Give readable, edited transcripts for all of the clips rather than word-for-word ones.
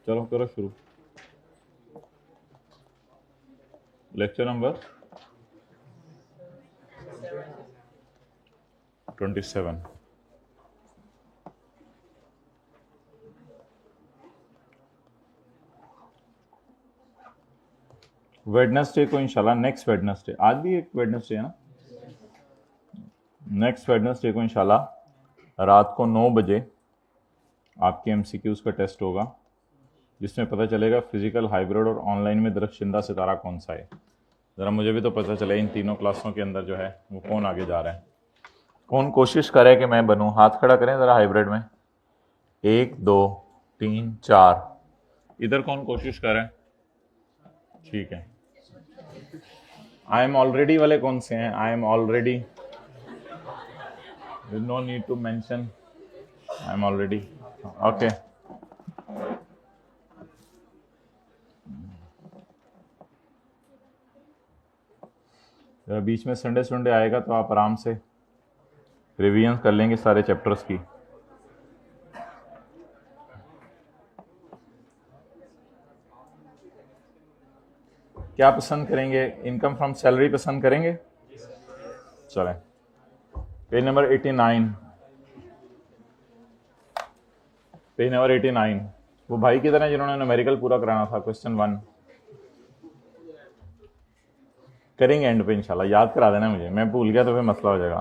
चलो करो शुरू। Lecture number 27। वेडनेसडे को इंशाल्लाह, नेक्स्ट वेडनेसडे, आज भी एक वेडनेसडे है ना, नेक्स्ट वेडनेसडे को इंशाल्लाह रात को 9 बजे आपके एमसीक्यूज का टेस्ट होगा, जिसमें पता चलेगा फिजिकल, हाइब्रिड और ऑनलाइन में दरख्शिंदा सितारा कौन सा है। ज़रा मुझे भी तो पता चले इन तीनों क्लासों के अंदर जो है वो कौन आगे जा रहा है, कौन कोशिश करे कि मैं बनूं। हाथ खड़ा करें ज़रा हाइब्रिड में, 1 2 3 4। इधर कौन कोशिश करे? ठीक है। आई एम ऑलरेडी वाले कौन से हैं? I am already, no need to mention, I am already. Okay, बीच में संडे आएगा तो आप आराम से रिवीजन कर लेंगे सारे चैप्टर्स की। क्या पसंद करेंगे? इनकम फ्रॉम सैलरी पसंद करेंगे? चलें, पेज नंबर 89, पेज नंबर 89। वो भाई की तरह जिन्होंने न्यूमेरिकल पूरा कराना था, क्वेश्चन 1 करेंगे एंड पे इंशाल्लाह। याद करा देना मुझे, मैं भूल गया तो फिर मसला हो जाएगा।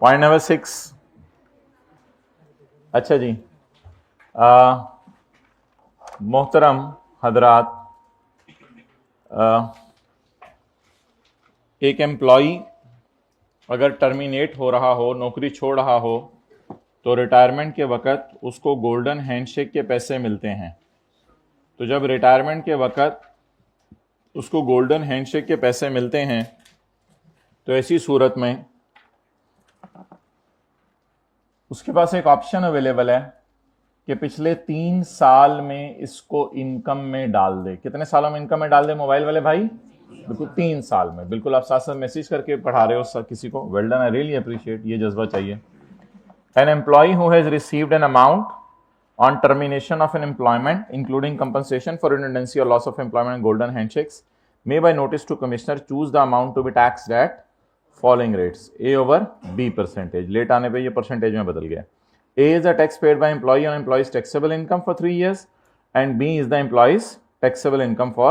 Point number 6। अच्छा जी, मोहतरम हजरात, एक एम्प्लॉई अगर टर्मिनेट हो रहा हो, नौकरी छोड़ रहा हो, तो रिटायरमेंट के वक़्त उसको गोल्डन हैंडशेक के पैसे मिलते हैं। तो जब रिटायरमेंट के वक़्त उसको गोल्डन हैंडशेक के पैसे मिलते हैं, तो ऐसी सूरत में उसके पास एक ऑप्शन अवेलेबल है कि पिछले 3 साल में इसको इनकम में डाल दे। कितने सालों में इनकम में डाल दे मोबाइल वाले भाई? बिल्कुल 3 साल में। बिल्कुल आप साथ साथ मैसेज करके पढ़ा रहे हो किसी को, well done, I really appreciate, ये जज्बा चाहिए। An employee who has received an amount on termination of an employment including compensation for redundancy or loss of employment and golden handshakes may by notice to commissioner choose the amount to be taxed at following rates: A over B percentage। Late आने पे ये percentage में बदल गया। A is the tax paid by employee on employee's taxable income for 3 years and B is the employee's taxable income for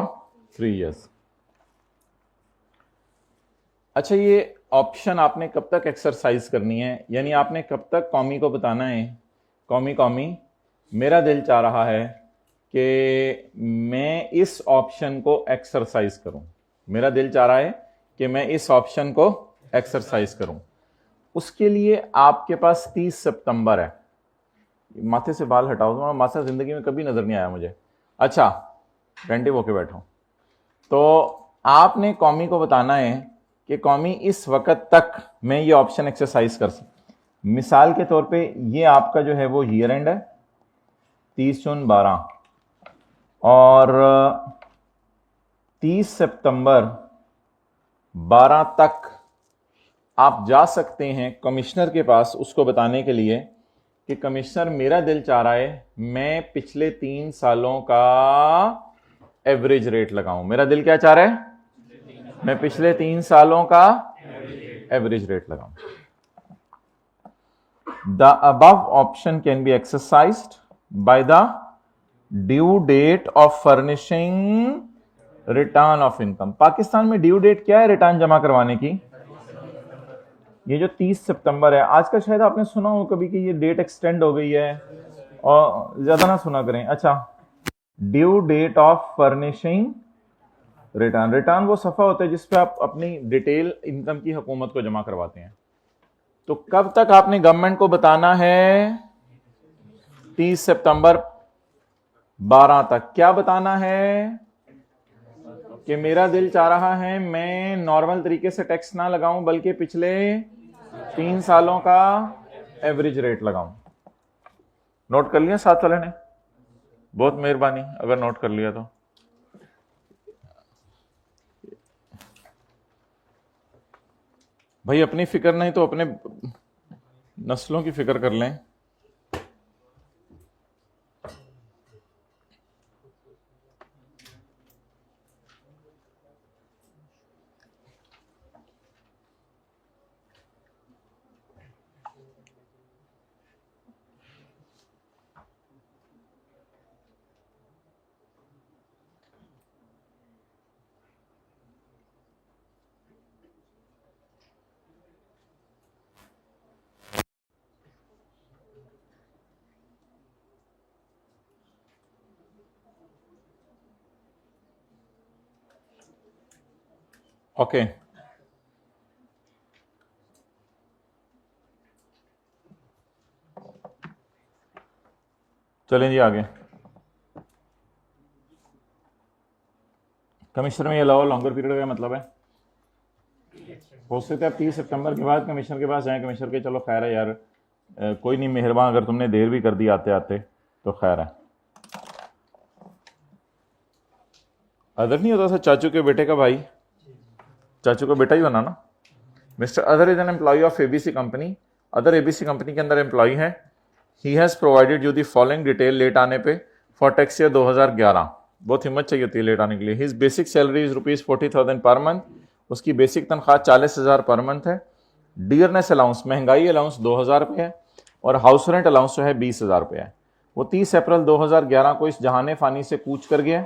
3 years। अच्छा, ये option आपने कब तक एक्सरसाइज करनी है, यानी आपने कब तक कौमी को बताना है, कौमी मेरा दिल चाह रहा है कि मैं इस ऑप्शन को एक्सरसाइज करूं। मेरा दिल चाह रहा है कि मैं इस ऑप्शन को एक्सरसाइज करूं। उसके लिए आपके पास 30 सितंबर है। माथे से बाल हटाओ, तो माथा जिंदगी में कभी नजर नहीं आया मुझे। अच्छा, अटेंटिव होके बैठो। तो आपने कौमी को बताना है कि कौमी इस वक्त तक मैं ये ऑप्शन एक्सरसाइज कर सकूं। मिसाल के तौर पे ये आपका जो है वो ईयर एंड है 30/12 और 30 सितंबर 12 तक आप जा सकते हैं कमिश्नर के पास उसको बताने के लिए कि कमिश्नर, मेरा दिल चाह रहा है मैं पिछले 3 सालों का एवरेज रेट लगाऊं। मेरा दिल क्या चाह रहा है? मैं पिछले 3 सालों का एवरेज रेट लगाऊं। The above option can be exercised by the due date of furnishing return of income। Pakistan में ड्यू डेट क्या है रिटर्न जमा करवाने की? ये जो 30 सितंबर है, आज का शायद आपने सुना हो कभी कि ये डेट एक्सटेंड हो गई है, और ज्यादा ना सुना करें। अच्छा, due date of furnishing return. Return वो सफा होता है जिसपे आप अपनी डिटेल इनकम की हुकूमत को जमा करवाते हैं। तो कब तक आपने गवर्नमेंट को बताना है? 30 सितंबर 12 तक। क्या बताना है? कि मेरा दिल चाह रहा है मैं नॉर्मल तरीके से टैक्स ना लगाऊं, बल्कि पिछले 3 सालों का एवरेज रेट लगाऊं। नोट कर लिया साथ वाले ने? बहुत मेहरबानी अगर नोट कर लिया तो। भाई अपनी फिक्र नहीं तो अपने नस्लों की फिक्र कर लें। ओके चलें जी आगे। कमिश्नर में ये अलावा लॉन्गर पीरियड का मतलब है हो सकता है आप 30 सितंबर के बाद कमिश्नर के पास जाएं, कमिश्नर के चलो खैर है यार, कोई नहीं मेहरबान, अगर तुमने देर भी कर दी आते आते तो खैर है। अदर नहीं होता था चाचू के बेटे का भाई, चाचू का बेटा ही होना ना। Mister other is an employee of ABC company, अदर एबीसी कंपनी के अंदर एम्प्लॉय है। He has provided you the following detail late आने पे फॉर टैक्स ईयर 2011। बहुत हिम्मत चाहिए होती है लेट आने के लिए। His basic salary is ₹40,000 per month, उसकी बेसिक तनख्वाह 40,000 पर मंथ है। डियरनेस अलाउंस, महंगाई अलाउंस 2,000 रुपये है और हाउस रेंट अलाउंस जो है 20,000 रुपये है। वो 30 अप्रैल 2011 को इस जहाने फानी से कूच कर गया।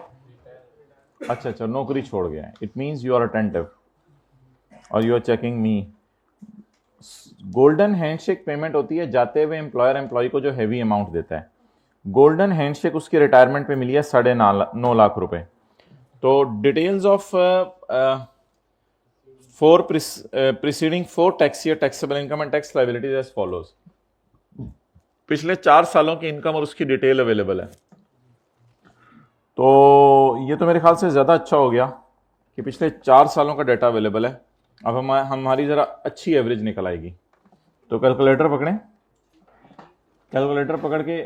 अच्छा, नौकरी छोड़ गया है। It means you are attentive और you are checking me. Golden handshake payment होती है जाते हुए एम्प्लॉयर एम्प्लॉय को जो हैवी अमाउंट देता है। गोल्डन हैंडशेक उसकी रिटायरमेंट पे मिली है 9.5 लाख रुपए। तो details of four preceding 4 tax year taxable income and tax liabilities as follows. पिछले 4 सालों की इनकम और उसकी डिटेल अवेलेबल है। तो ये तो मेरे ख्याल से ज़्यादा अच्छा हो गया कि पिछले 4 सालों का डाटा अवेलेबल है। अब हमारी ज़रा अच्छी एवरेज निकल आएगी। तो कैलकुलेटर पकड़ें, कैलकुलेटर पकड़ के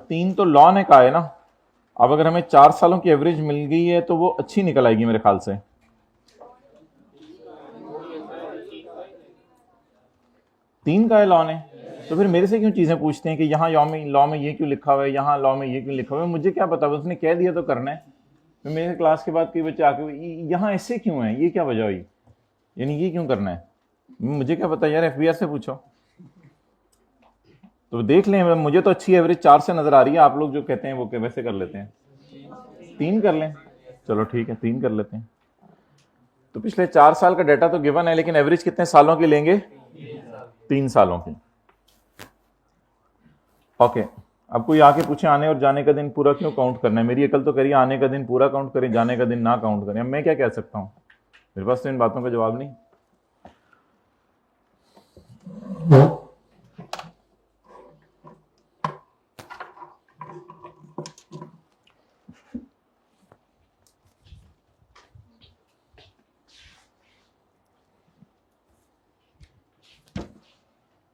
3 तो लॉ ने कहा है ना। अब अगर हमें 4 सालों की एवरेज मिल गई है तो वो अच्छी निकल आएगी मेरे ख्याल से। तीन का है लॉ ने, तो फिर मेरे से क्यों चीजें पूछते हैं कि यहाँ लॉ में ये क्यों लिखा हुआ है, यहाँ लॉ में ये क्यों लिखा हुआ है? मुझे क्या पता, उसने कह दिया तो करना है। फिर मेरे क्लास के बाद कई बच्चे आके यहाँ ऐसे क्यों है, ये क्या वजह हुई, यानी ये क्यों करना है? मुझे क्या पता यार, एफबीआर से पूछो। तो देख लें, मुझे तो अच्छी एवरेज 4 से नजर आ रही है। आप लोग जो कहते हैं वो वैसे कर लेते हैं, 3 कर लें। चलो ठीक है, 3 कर लेते हैं। तो पिछले 4 साल का डाटा तो गिवन है, लेकिन एवरेज कितने सालों की लेंगे? 3 सालों की। ओके, अब कोई आके पूछे आने और जाने का दिन पूरा क्यों काउंट करना है? मेरी अकल तो करिए आने का दिन पूरा काउंट करें, जाने का दिन ना काउंट करें। अब मैं क्या कह सकता हूं, मेरे पास तो इन बातों का जवाब नहीं।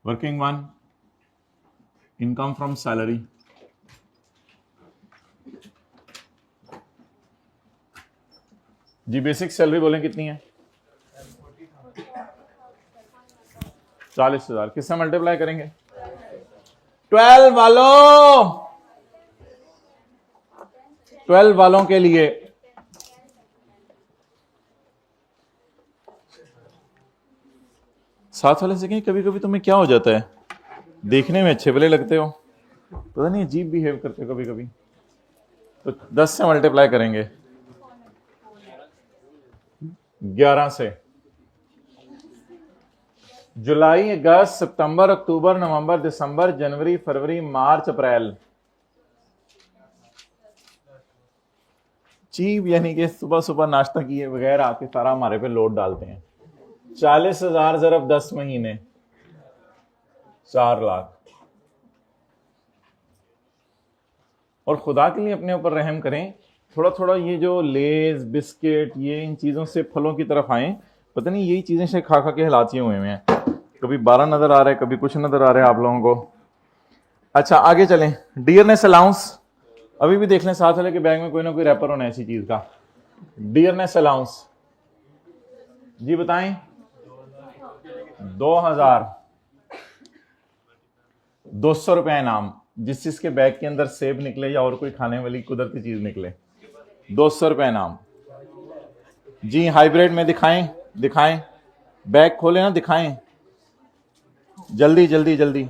Working one, income from salary. जी बेसिक सैलरी बोलें कितनी है? 40,000। किससे मल्टीप्लाई करेंगे? 12 वालों, 12 वालों के लिए साथ वाले से कहीं कभी कभी तुम्हें क्या हो जाता है, देखने में अच्छे भले लगते हो, पता नहीं अजीब बिहेव करते हो कभी कभी। तो 10 से मल्टीप्लाई करेंगे, 11 से। जुलाई, अगस्त, सितंबर, अक्टूबर, नवंबर, दिसंबर, जनवरी, फरवरी, मार्च, अप्रैल। चीप यानी कि सुबह सुबह नाश्ता किए बगैर आके सारा हमारे पे लोड डालते हैं। 40,000 ज़रब 10 महीने, 4 लाख। और खुदा के लिए अपने ऊपर रहम करें, थोड़ा थोड़ा ये जो लेज बिस्किट ये इन चीज़ों से फलों की तरफ आए। पता नहीं यही चीज़ें से खा खा के हालात ये हुए हैं, कभी 12 नज़र आ रहा है, कभी कुछ नज़र आ रहा है आप लोगों को। अच्छा आगे चलें। डियरनेस अलाउंस अभी भी देख लें, साथ वाले के बैग में कोई ना कोई रैपर होना ऐसी चीज़ का। डियरनेस अलाउंस जी बताएं। 2,000, 200 रुपये इनाम, जिस चीज के बैग के अंदर सेब निकले या और कोई खाने वाली कुदरती चीज निकले, 200 रुपये इनाम। जी हाइब्रिड में दिखाएं, दिखाएं, बैग खोले ना, दिखाएं जल्दी जल्दी जल्दी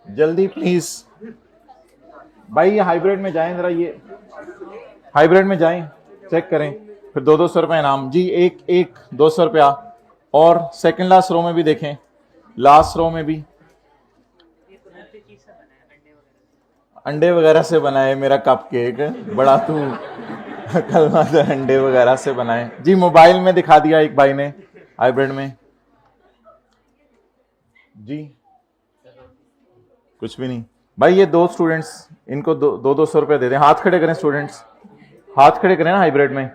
जल्दी प्लीज भाई। ये हाइब्रिड में जाएं जरा, ये हाइब्रिड में जाएं, चेक करें, फिर 200 रुपये इनाम। जी एक 200 रुपया। और सेकंड लास्ट रो में भी देखें, लास्ट रो में भी। अंडे वगैरह से बनाए मेरा कप केक, बड़ा तू कल अंडे वगैरह से बनाए जी। मोबाइल में दिखा दिया एक भाई ने हाइब्रिड में जी, कुछ भी नहीं भाई। ये दो स्टूडेंट्स, इनको दो सौ रुपए दे दें। हाथ खड़े करें स्टूडेंट्स, हाथ खड़े करें ना हाइब्रिड में।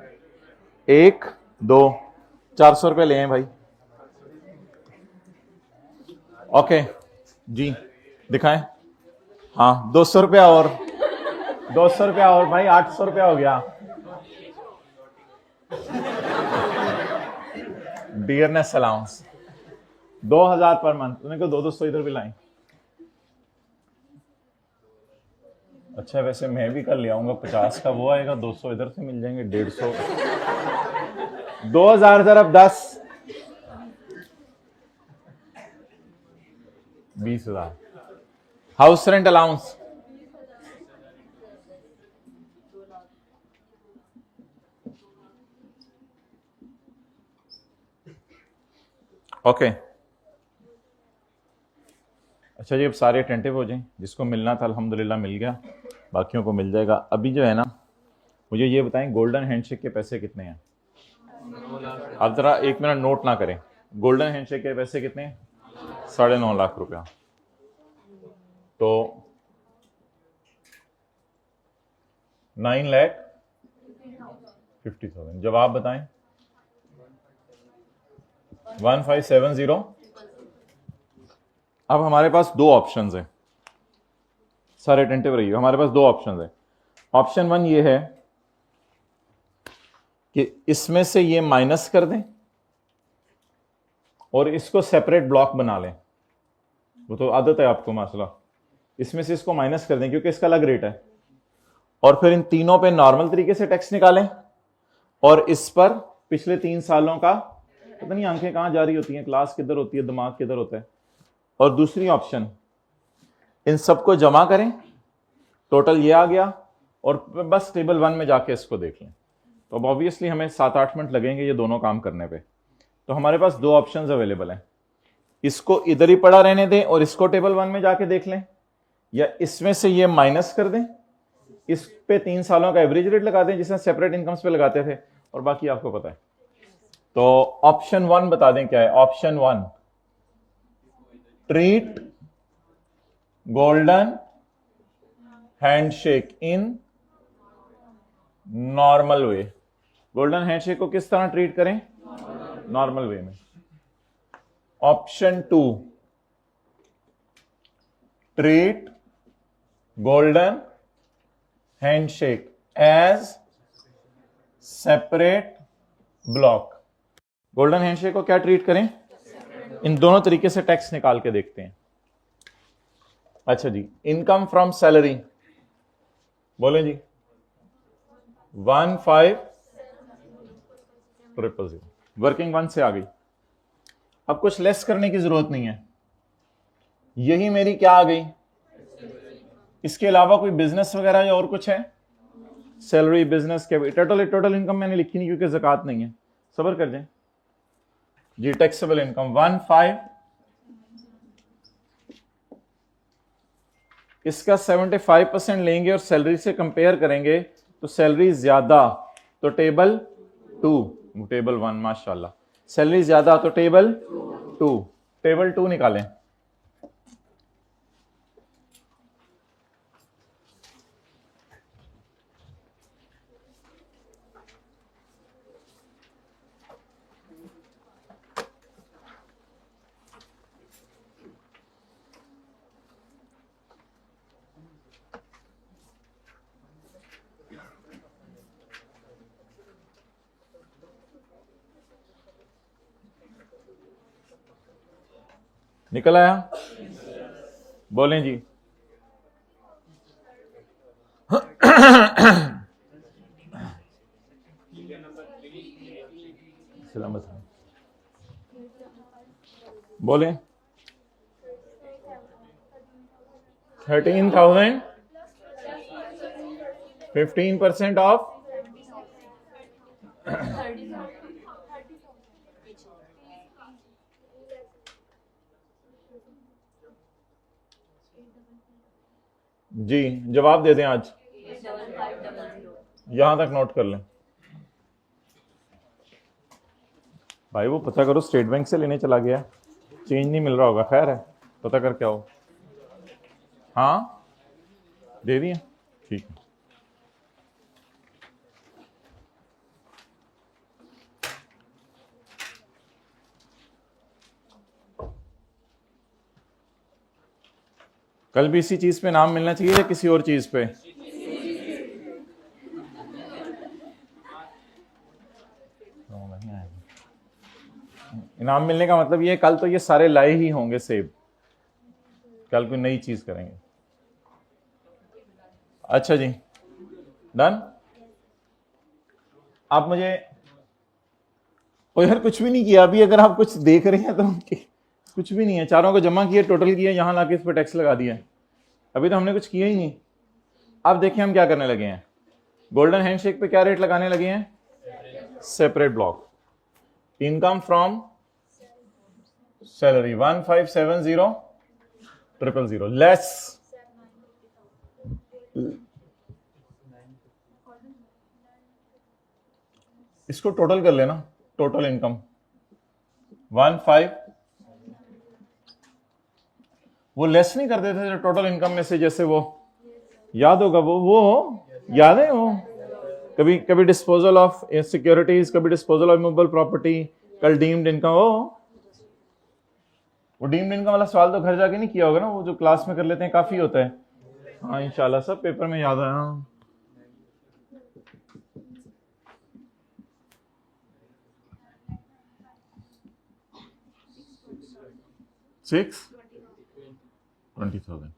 1 2 400 रुपए ले भाई। ओके जी, दिखाएं। हाँ 200 रुपया और, 200 रुपया और भाई, 800 रुपया हो गया। Dearness allowance 2000 per month. उन्हें को 200 इधर भी लाएं। अच्छा वैसे मैं भी कल ले आऊंगा, 50 का वो आएगा, 200 इधर से मिल जाएंगे, 150। 2000 तरफ 10, 20,000। House rent allowance okay. अच्छा जी, अब सारे अटेंटिव हो जाएं। जिसको मिलना था अल्हम्दुलिल्लाह मिल गया, बाकियों को मिल जाएगा। अभी जो है ना, मुझे ये बताएं गोल्डन हैंडशेक के पैसे कितने हैं? आप जरा 1 मिनट नोट ना करें। गोल्डन हैंडशेक के पैसे कितने हैं? 9.5 लाख रुपया। तो 9,50,000। जवाब बताएं। 1570। अब हमारे पास दो ऑप्शंस हैं, सारे अटेंटिव रहिए। हमारे पास दो ऑप्शंस हैं। ऑप्शन 1 ये है कि इसमें से ये माइनस कर दें और इसको सेपरेट ब्लॉक बना लें। वो तो आदत है आपको माशाल्लाह। इसमें से इसको माइनस कर दें क्योंकि इसका अलग रेट है, और फिर इन तीनों पे नॉर्मल तरीके से टैक्स निकालें, और इस पर पिछले 3 सालों का, पता नहीं आंखें कहां जा रही होती हैं, क्लास किधर होती है, दिमाग किधर होता है। और दूसरी ऑप्शन, इन सबको जमा करें, टोटल ये आ गया, और बस टेबल 1 में जाके इसको देख लें। तो अब ऑब्वियसली हमें 7-8 मिनट लगेंगे ये दोनों काम करने पे। तो हमारे पास दो ऑप्शंस अवेलेबल हैं। इसको इधर ही पड़ा रहने दें और इसको टेबल 1 में जाके देख लें, या इसमें से ये माइनस कर दें, इस पे 3 सालों का एवरेज रेट लगा दें जिसमें सेपरेट इनकम्स पे लगाते थे, और बाकी आपको पता है। तो ऑप्शन 1 बता दें क्या है। Option 1, treat golden handshake in normal way. Golden handshake को किस तरह ट्रीट करें? नॉर्मल वे में। Option 2, treat golden handshake as separate block. Golden handshake को क्या ट्रीट करें? इन दोनों तरीके से टैक्स निकाल के देखते हैं। अच्छा जी, इनकम फ्रॉम सैलरी बोले जी 15,000, वर्किंग 1 से आ गई। अब कुछ लेस करने की जरूरत नहीं है, यही मेरी क्या आ गई। इसके अलावा कोई बिजनेस वगैरह या और कुछ है? सैलरी, बिजनेस के टोटल इनकम मैंने लिखी नहीं क्योंकि ज़कात नहीं है, सब्र कर जाए जी। टैक्सेबल इनकम 15, इसका 75% लेंगे और सैलरी से कंपेयर करेंगे तो सैलरी ज्यादा तो टेबल 2, टेबल 1 माशाल्लाह। सैलरी ज्यादा तो टेबल 2, टेबल 2 निकालें। निकल आया? बोलें जी। सलामत बोलें। 13,000, 15% ऑफ जी जवाब दे दें आज, यहां तक नोट कर लें भाई। वो पता करो, स्टेट बैंक से लेने चला गया, चेंज नहीं मिल रहा होगा, खैर है, पता कर क्या हो। हाँ दे दिए, ठीक है। कल भी इसी चीज पे नाम मिलना चाहिए या किसी और चीज पे? इनाम मिलने का मतलब ये, कल तो ये सारे लाए ही होंगे सेब, कल कोई नई चीज करेंगे। अच्छा जी, डन। आप मुझे, ओ यार कुछ भी नहीं किया अभी, अगर आप कुछ देख रहे हैं तो कुछ भी नहीं है, चारों को जमा किया, टोटल किया, यहां लाके इस पर टैक्स लगा दिया, अभी तो हमने कुछ किया ही नहीं। अब देखिए हम क्या करने लगे हैं, गोल्डन हैंडशेक पे क्या रेट लगाने लगे हैं? Separate block. Income from salary 1570,000 less, इसको टोटल कर लेना, टोटल इनकम 15, वो लेस नहीं कर देते थे टोटल इनकम में से, जैसे वो याद होगा, वो याद है, वो कभी कभी डिस्पोजल ऑफ सिक्योरिटीज, कभी डिस्पोजल ऑफ मूवेबल प्रॉपर्टी, कल डीम्ड इनकम। वो डीम्ड इनकम वाला सवाल तो घर जाके नहीं किया होगा ना, वो जो क्लास में कर लेते हैं काफी होता है। हाँ इंशाल्लाह सब पेपर में याद आया। 620,000।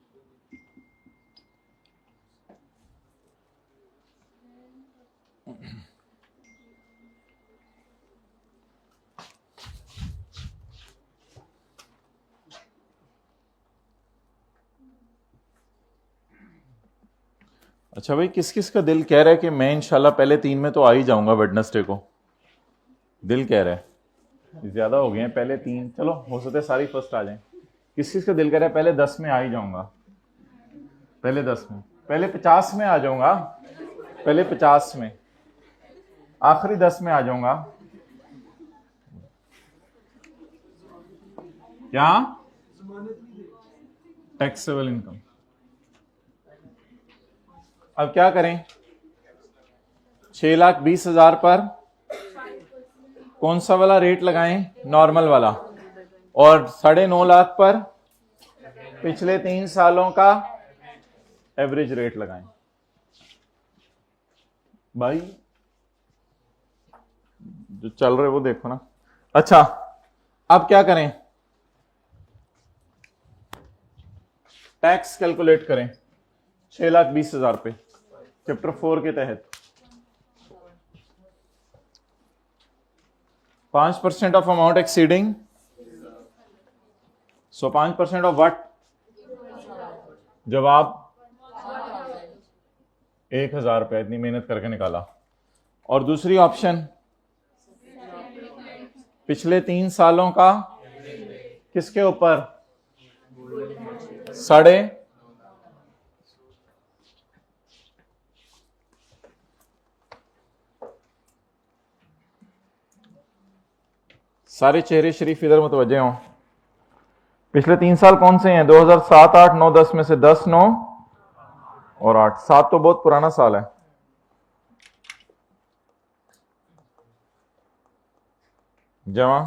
अच्छा भाई, किस किस का दिल कह रहा है कि मैं इंशाल्लाह पहले 3 में तो आ ही जाऊंगा वेडनेसडे को? दिल कह रहा है, ज्यादा हो गए हैं पहले 3, चलो हो सकता है सारी फर्स्ट आ जाए। किस किस का दिल कह रहा है पहले 10 में आ ही जाऊंगा? पहले 10 में, पहले 50 में आ जाऊंगा, पहले 50 में, आखिरी 10 में आ जाऊंगा। क्या? Taxable income. अब क्या करें, 6,20,000 पर कौन सा वाला रेट लगाएं? नॉर्मल वाला। और 9.5 लाख पर पिछले 3 सालों का एवरेज रेट लगाएं। भाई जो चल रहे वो देखो ना। अच्छा अब क्या करें, टैक्स कैलकुलेट करें 6,20,000 पे, चैप्टर 4 के तहत 5% of amount exceeding, so 5% of what? जवाब 1,000 रुपया, इतनी मेहनत करके निकाला। और दूसरी ऑप्शन, पिछले 3 सालों का किसके ऊपर? साढ़े, सारे चेहरे शरीफ इधर मुतवज्जे हों। पिछले 3 साल कौन से हैं? 2007, 8, 9, 10 में से 10, 9 और 8। 7 तो बहुत पुराना साल है। जमा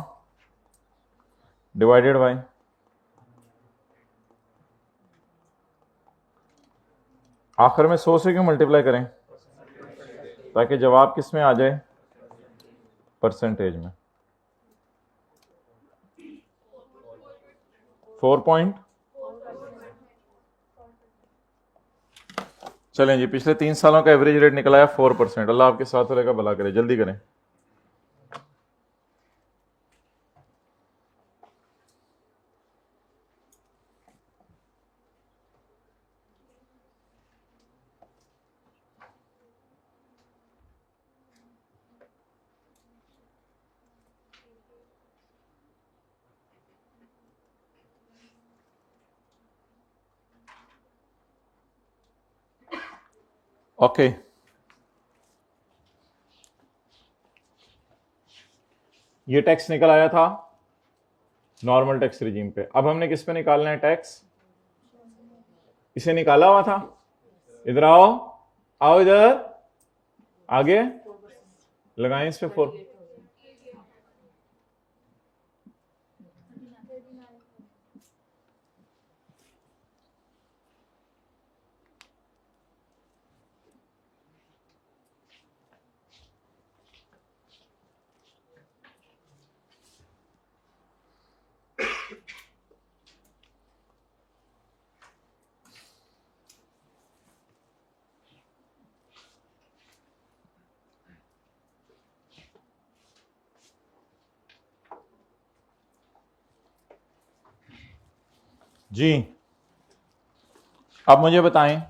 डिवाइडेड बाय, आखिर में 100 से क्यों मल्टीप्लाई करें? ताकि जवाब किस में आ जाए? परसेंटेज में। 4 पॉइंट, चलें जी, पिछले 3 सालों का एवरेज रेट निकला है 4%। अल्लाह आपके साथ रहेगा, भला करे, जल्दी करें। ओके, ये टैक्स निकल आया था नॉर्मल टैक्स रिजीम पे। अब हमने किस पे निकालना है टैक्स? इसे निकाला हुआ था। इधर आओ, आओ इधर, आगे लगाएं इस पे 4। जी, अब मुझे बताएं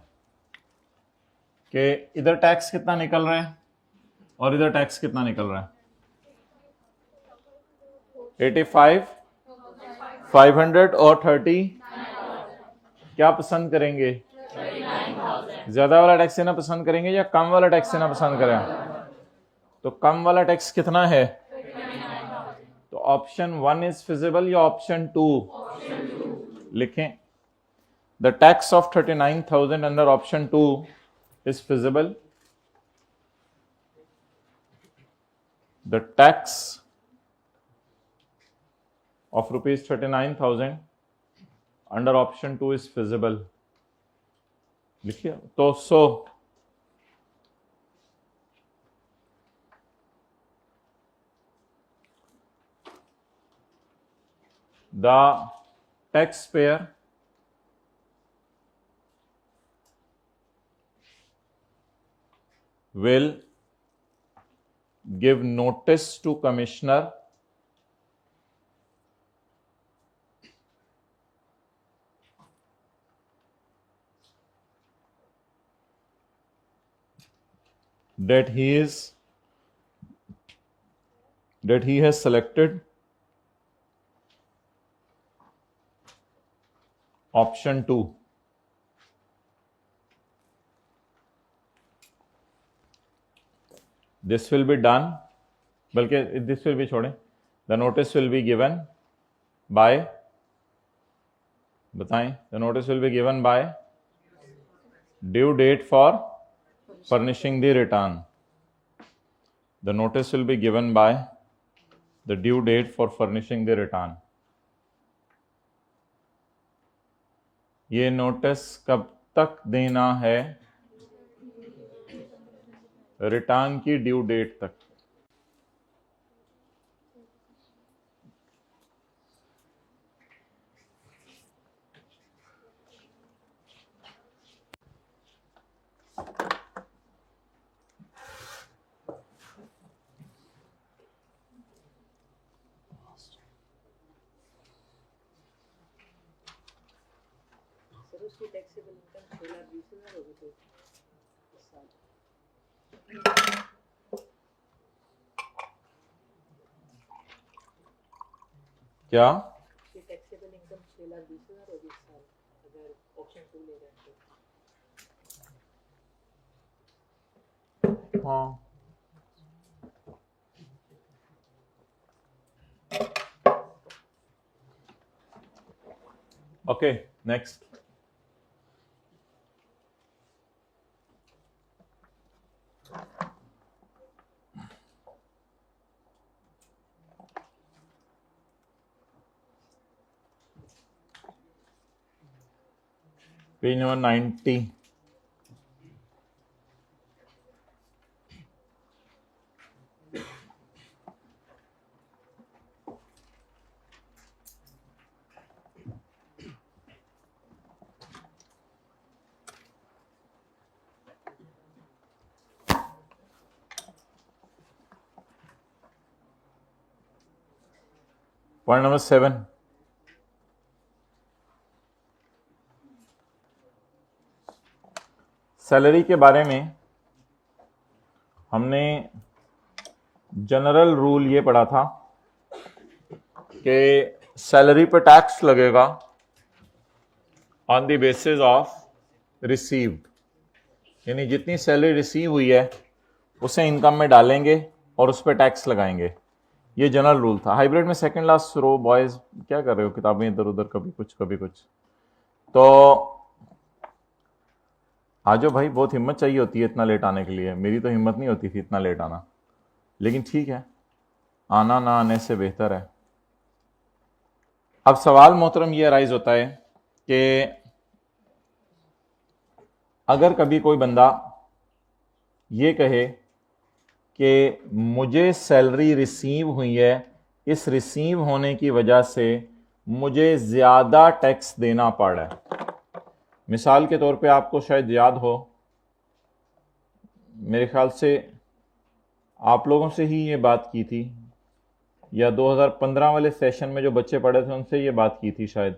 कि इधर टैक्स कितना निकल रहा है और इधर टैक्स कितना निकल रहा है? 85, 500 और 30। क्या पसंद करेंगे? ज्यादा वाला टैक्स देना पसंद करेंगे या कम वाला टैक्स देना पसंद करें? तो कम वाला टैक्स कितना है? तो ऑप्शन 1 इज फिजिबल या ऑप्शन 2? लिखें, the tax of 39,000 under option 2 is feasible. The tax of rupees 39,000 under option 2 is feasible। लिखिए तो the taxpayer will give notice to commissioner that he has selected option 2। this will be done, बल्कि this will be छोड़ें, the notice will be given by, बताएं, the notice will be given by due date for furnishing the return। the notice will be given by the due date for furnishing the return। ये notice कब तक देना है? Return की due date तक। उसकी taxable income 6,20,000 होगी तो इस साल। क्या? उसकी टैक्सेबल इनकम 6,20,000 होगी इस साल अगर ऑप्शन 2 ले रहे हैं तो। हाँ, okay, next. Page number 90। Point number 7, salary के बारे में हमने जनरल रूल ये पढ़ा था कि सैलरी पे टैक्स लगेगा on the basis of received. यानी जितनी सैलरी रिसीव हुई है उसे इनकम में डालेंगे और उस पर टैक्स लगाएंगे। ये जनरल रूल था। हाइब्रिड में सेकंड लास्ट रो, बॉयज क्या कर रहे हो, किताबें इधर उधर, कभी कुछ कभी कुछ। तो आजो भाई, बहुत हिम्मत चाहिए होती है इतना लेट आने के लिए। मेरी तो हिम्मत नहीं होती थी इतना लेट आना, लेकिन ठीक है, आना ना आने से बेहतर है। अब सवाल मोहतरम ये अराइज होता है कि अगर कभी कोई बंदा ये कहे कि मुझे सैलरी रिसीव हुई है, इस रिसीव होने की वजह से मुझे ज़्यादा टैक्स देना पड़ रहा है। मिसाल के तौर पे आपको शायद याद हो, मेरे ख्याल से आप लोगों से ही ये बात की थी, या 2015 वाले सेशन में जो बच्चे पढ़े थे उनसे ये बात की थी शायद,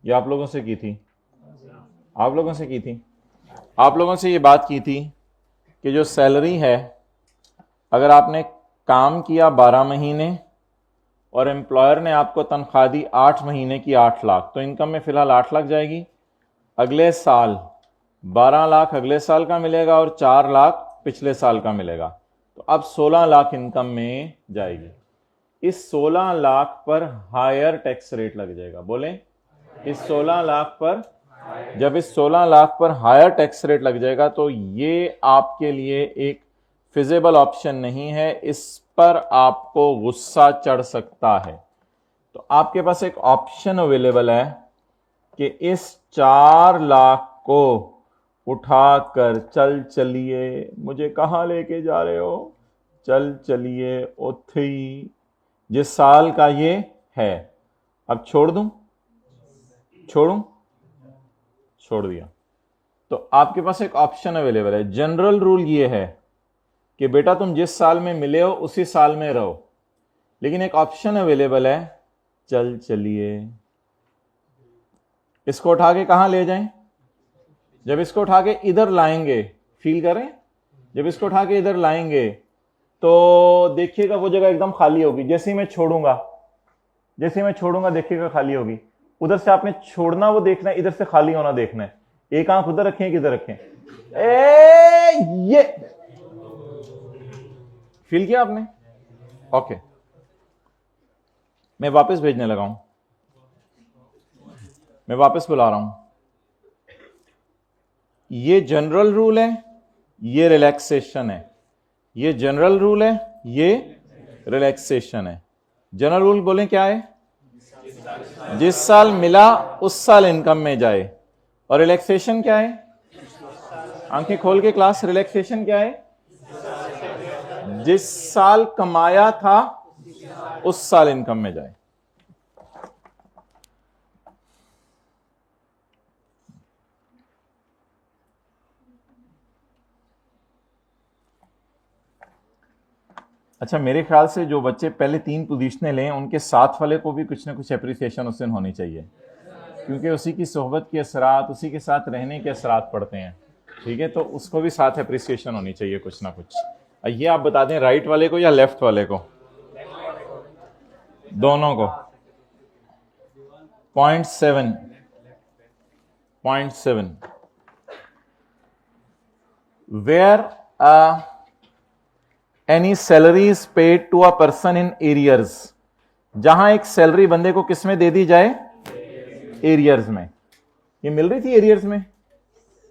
या आप लोगों से की थी, आप लोगों से की थी, आप लोगों से ये बात की थी कि जो सैलरी है, अगर आपने काम किया 12 महीने और एम्प्लॉयर ने आपको तनख्वाह दी 8 महीने की 8 लाख, तो इनकम में फिलहाल 8 लाख जाएगी। अगले साल 12 लाख अगले साल का मिलेगा और 4 लाख पिछले साल का मिलेगा, तो अब 16 लाख इनकम में जाएगी। इस 16 लाख पर हायर टैक्स रेट लग जाएगा। बोले, इस 16 लाख पर, जब इस 16 लाख पर हायर टैक्स रेट लग जाएगा तो ये आपके लिए एक फिजिबल ऑप्शन नहीं है, इस पर आपको गुस्सा चढ़ सकता है। तो आपके पास एक ऑप्शन अवेलेबल है कि इस 4 लाख को उठाकर चल चलिए, मुझे कहाँ लेके जा रहे हो, चल चलिए उठी, जिस साल का ये है, अब छोड़ दूं, छोड़ूं, छोड़ दिया। तो आपके पास एक ऑप्शन अवेलेबल है। जनरल रूल ये है कि बेटा तुम जिस साल में मिले हो उसी साल में रहो, लेकिन एक ऑप्शन अवेलेबल है, चल चलिए। इसको उठा के कहां ले जाएं? जब इसको उठा के इधर लाएंगे, फील करें, जब इसको उठा के इधर लाएंगे तो देखिएगा वो जगह एकदम खाली होगी। जैसे ही मैं छोड़ूंगा, जैसे ही मैं छोड़ूंगा देखिएगा खाली होगी। उधर से आपने छोड़ना वो देखना है, इधर से खाली होना देखना है। एक आंख उधर रखें, किधर रखें, ये फील किया आपने? ओके, मैं वापस भेजने लगा हूं, मैं वापस बुला रहा हूं। ये जनरल रूल है, ये रिलैक्सेशन है। ये जनरल रूल है, ये रिलैक्सेशन है। जनरल रूल बोलें क्या है? जिस साल मिला उस साल इनकम में जाए। और रिलैक्सेशन क्या है? आंखें खोल के क्लास, रिलैक्सेशन क्या है? जिस साल कमाया था उस साल इनकम में जाए। अच्छा, मेरे ख्याल से जो बच्चे पहले 3 पोजीशनें लें उनके साथ वाले को भी कुछ ना कुछ अप्रिसिएशन उस दिन होनी चाहिए, क्योंकि उसी की सोहबत के असरात, उसी के साथ रहने के असरात पड़ते हैं। ठीक है, तो उसको भी साथ अप्रिसिएशन होनी चाहिए कुछ ना कुछ। ये आप बता दें, राइट वाले को या लेफ्ट वाले को? दोनों को। 0.7 where any salary is paid to a person in arrears. जहां एक सैलरी बंदे को किस में दे दी जाए? एरियर्स में। ये मिल रही थी एरियर्स में।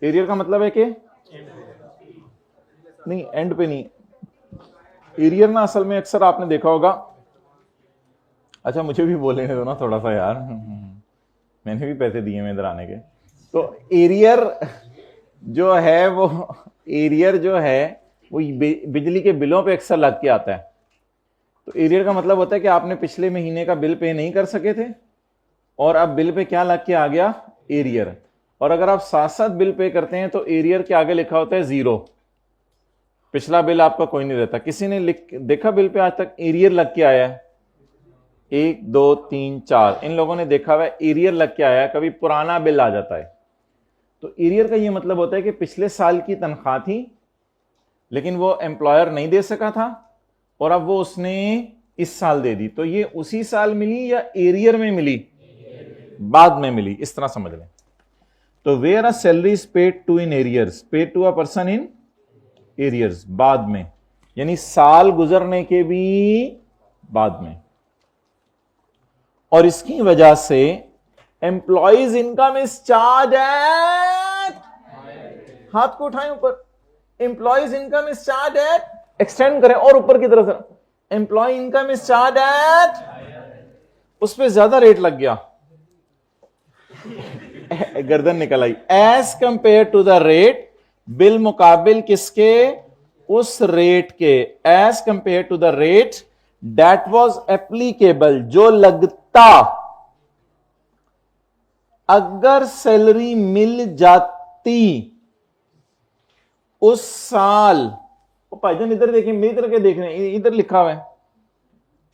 एरियर का मतलब है कि नहीं, एंड पे नहीं। एरियर ना असल में अक्सर आपने देखा होगा, अच्छा मुझे भी बोलने दो ना थोड़ा सा यार, मैंने भी पैसे दिए हैं इधर आने के। तो एरियर जो है वो, एरियर जो है वो बिजली के बिलों पे अक्सर लग के आता है। तो एरियर का मतलब होता है कि आपने पिछले महीने का बिल पे नहीं कर सके थे और अब बिल पे क्या लग के आ गया? एरियर। और अगर आप साथ साथ बिल पे करते हैं तो एरियर के आगे लिखा होता है 0। पिछला बिल आपका कोई नहीं रहता। किसी ने देखा बिल पे आज तक एरियर लग के आया है? 1 2 3 4 इन लोगों ने देखा हुआ है एरियर लग के आया है, कभी पुराना बिल आ जाता है। तो एरियर का ये मतलब होता है कि पिछले साल की तनख्वाह थी लेकिन वो एम्प्लॉयर नहीं दे सका था और अब वो उसने इस साल दे दी, तो ये उसी साल मिली या एरियर में मिली? बाद में मिली, इस तरह समझ लें। तो where a salary is paid to in arrears, paid to a person in arrears, बाद में, यानी साल गुजरने के भी बाद में। और इसकी वजह से employees income is charge at, हाथ को उठाएं ऊपर, employees income is charge at, extend करें और ऊपर की तरफ, employee income is charge at, उस पर ज्यादा रेट लग गया, गर्दन निकल आई, as compare to the rate, बिल मुकाबिल किसके, उस रेट के, as compare to the rate that was applicable, जो लगता अगर सैलरी मिल जाती उस साल। वो भाईजान इधर देखिए, मेरी तरह के देख रहे हैं, इधर लिखा हुआ है,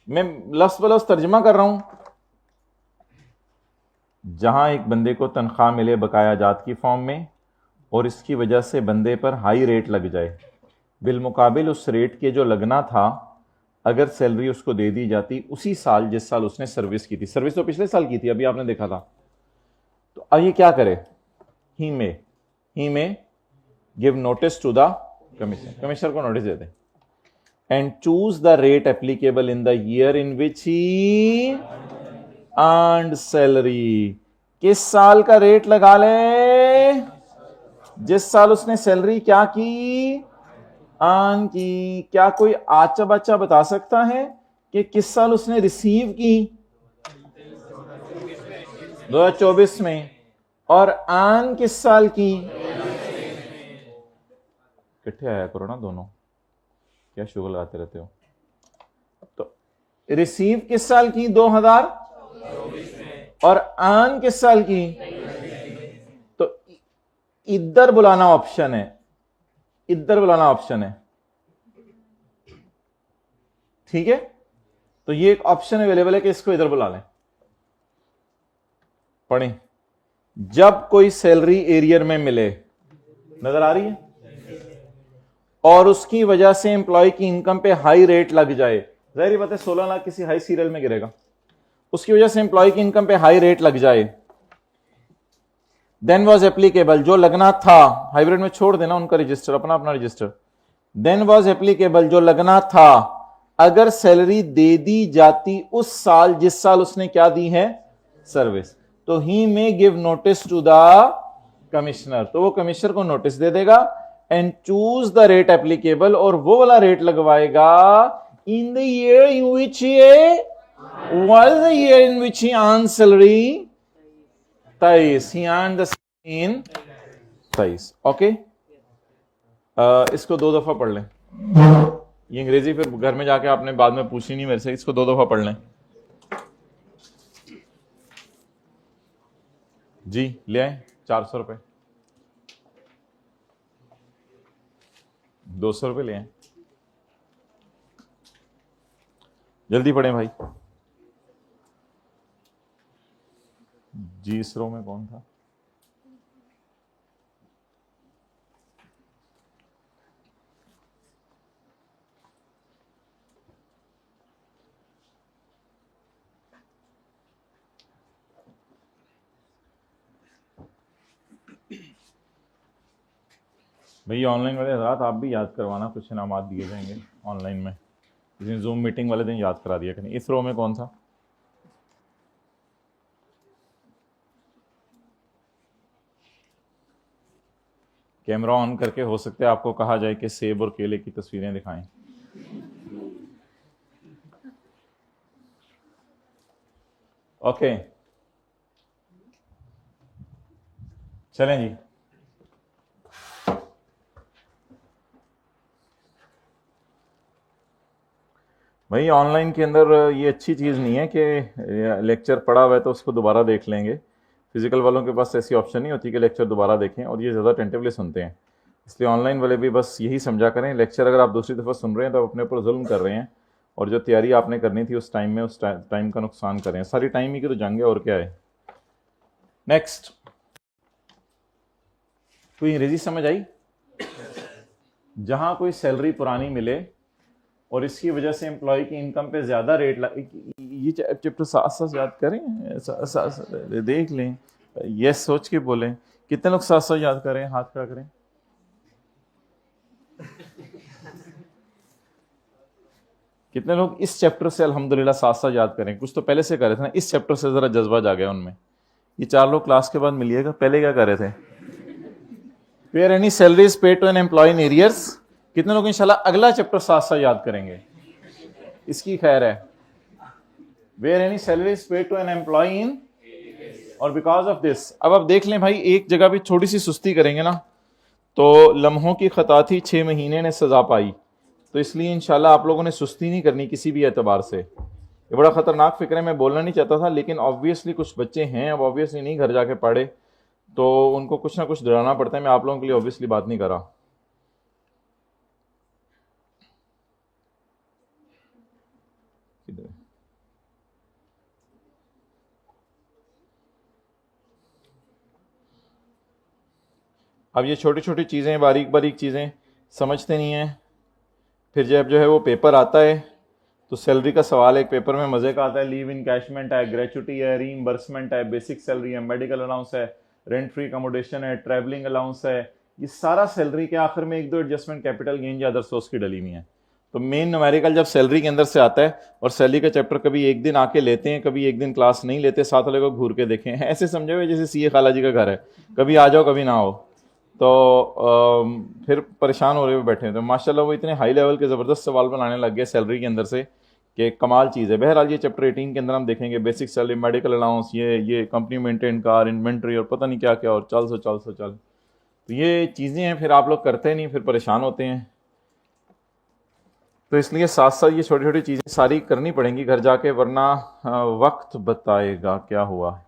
मैं लफ्ज ब लफ्ज तर्जमा कर रहा हूं। जहां एक बंदे को तनख्वाह मिले बकाया जात की फॉर्म में और इसकी वजह से बंदे पर हाई रेट लग जाए, बिलमुकाबिल उस रेट के जो लगना था अगर सैलरी उसको दे दी जाती उसी साल जिस साल उसने सर्विस की थी, सर्विस तो पिछले साल की थी, अभी आपने देखा था, तो अब ये क्या करे, he may give notice to the commissioner, commissioner को नोटिस दे दे, and choose the rate applicable in the year in which he earned salary, किस साल का रेट लगा ले, जिस साल उसने सैलरी क्या की, अर्न की। क्या कोई आचा बच्चा बता सकता है कि किस साल उसने रिसीव की, 2024 में, और अर्न किस साल की, इकट्ठे आया करो ना दोनों, क्या शुगर लगाते रहते हो। तो रिसीव किस साल की, 2024 में, और अर्न किस साल की, तो इधर बुलाना ऑप्शन है, इधर बुलाना ऑप्शन है, ठीक है। तो ये एक ऑप्शन अवेलेबल है कि इसको इधर बुला लें। पढ़ें, जब कोई सैलरी एरियर में मिले, नजर आ रही है, और उसकी वजह से एम्प्लॉय की इनकम पे हाई रेट लग जाए, जाहिर बात है 16 लाख किसी हाई सीरियल में गिरेगा, उसकी वजह से एम्प्लॉय की इनकम पे हाई रेट लग जाए, देन वॉज एप्लीकेबल, जो लगना था, हाइब्रिड में छोड़ देना उनका रजिस्टर, अपना अपना रजिस्टर, देन वॉज एप्लीकेबल, जो लगना था अगर सैलरी दे दी जाती उस साल जिस साल उसने क्या दी है, सर्विस, तो he may give notice to the commissioner, तो वो कमिश्नर को नोटिस दे देगा, and choose the rate applicable, और वो वाला रेट लगवाएगा in the year in which what is the year in which he earn salary, 23, he earn the in 23, okay. इसको 2 दफा पढ़ लें, ये अंग्रेजी फिर घर में जाके आपने बाद में पूछी नहीं मेरे से, इसको 2 दफा पढ़ लें जी, ले आए 400 रुपए, 200 रुपए ले आए, जल्दी पढ़ें भाई जी। इस रो में कौन था, भैया ऑनलाइन वाले रात आप भी याद करवाना, कुछ इनामात दिए जाएंगे ऑनलाइन में, जिस जूम मीटिंग वाले दिन याद करा दिया करें। इस रो में कौन था, कैमरा ऑन करके हो सकता है आपको कहा जाए कि सेब और केले की तस्वीरें दिखाएं। ओके चलें जी, भाई ऑनलाइन के अंदर ये अच्छी चीज़ नहीं है कि लेक्चर पढ़ा हुआ है तो उसको दोबारा देख लेंगे। फिजिकल वालों के पास ऐसी ऑप्शन नहीं होती कि लेक्चर दोबारा देखें, और ये ज़्यादा टेंटिवली सुनते हैं, इसलिए ऑनलाइन वाले भी बस यही समझा करें, लेक्चर अगर आप दूसरी दफ़ा सुन रहे हैं तो आप अपने ऊपर जुल्म कर रहे हैं, और जो तैयारी आपने करनी थी उस टाइम में, उस टाइम का नुकसान कर रहे हैं। सारी टाइम ही की तो जंग है, और क्या है। नेक्स्ट, कोई अंग्रेजी समझ आई? जहां कोई सैलरी पुरानी मिले और इसकी वजह से एम्प्लॉय की इनकम पे ज्यादा रेट ये चैप्टर साथ साथ याद करें, देख लें, ये सोच के बोलें कितने लोग 700 याद करें, हाथ खड़ा करें। कितने लोग इस चैप्टर से अल्हम्दुलिल्लाह 700 याद करें? कुछ तो पहले से कर रहे थे ना, इस चैप्टर से जरा जज्बा जा गया उनमें। ये 4 लोग क्लास के बाद मिलिएगा, पहले क्या कर रहे थे? Where any salary is paid to an employee in arrears. कितने लोग इंशाल्लाह अगला चैप्टर 700 याद करेंगे? इसकी खैर है। Where any salary is paid to an employee in, और बिकॉज ऑफ दिस। अब आप देख लें भाई, एक जगह भी छोटी सी सुस्ती करेंगे ना तो लम्हों की खता थी 6 महीने ने सजा पाई। तो इसलिए इंशाल्लाह आप लोगों ने सुस्ती नहीं करनी किसी भी एतबार से। ये बड़ा खतरनाक फिक्र है, मैं बोलना नहीं चाहता था, लेकिन ऑब्वियसली कुछ बच्चे हैं, अब ऑब्वियसली नहीं घर जाके पढ़े तो उनको कुछ ना कुछ डराना पड़ता है। मैं आप लोगों के लिए ऑब्वियसली बात नहीं कर रहा। अब ये छोटी छोटी चीज़ें, बारीक बारीक चीज़ें समझते नहीं हैं। फिर जब जो है वो पेपर आता है तो सैलरी का सवाल एक पेपर में मज़े का आता है। लीव इनकैशमेंट है, ग्रेचुटी है, रीइंबर्समेंट है, बेसिक सैलरी है, मेडिकल अलाउंस है, रेंट फ्री अकोमोडेशन है, ट्रैवलिंग अलाउंस है। ये सारा सैलरी के आखिर में एक दो एडजस्टमेंट, कैपिटल गेन या अदर सोर्स की डली हुई है। तो मेन न्यूमेरिकल जब सैलरी के अंदर से आता है, और सैलरी का चैप्टर कभी एक दिन आके लेते हैं, कभी एक दिन क्लास नहीं लेते, साथ वाले को घूर के देखें, ऐसे समझे हुए जैसे सीए खाला जी का घर है, कभी आ जाओ कभी ना आओ। तो फिर परेशान हो रहे हुए बैठे हैं। तो माशाल्लाह वो इतने हाई लेवल के ज़बरदस्त सवाल बनाने लग गए सैलरी के अंदर से कि कमाल चीज़ है। बहरहाल ये चैप्टर 18 के अंदर हम देखेंगे बेसिक सैलरी, मेडिकल अलाउंस, ये कंपनी मेंटेन कार, इन्वेंट्री और पता नहीं क्या क्या, और चल। तो ये चीज़ें हैं, फिर आप लोग करते नहीं, फिर परेशान होते हैं। तो इसलिए साथ साथ ये छोटी छोटी चीज़ें सारी करनी पड़ेंगी घर जाके, वरना वक्त बताएगा क्या हुआ।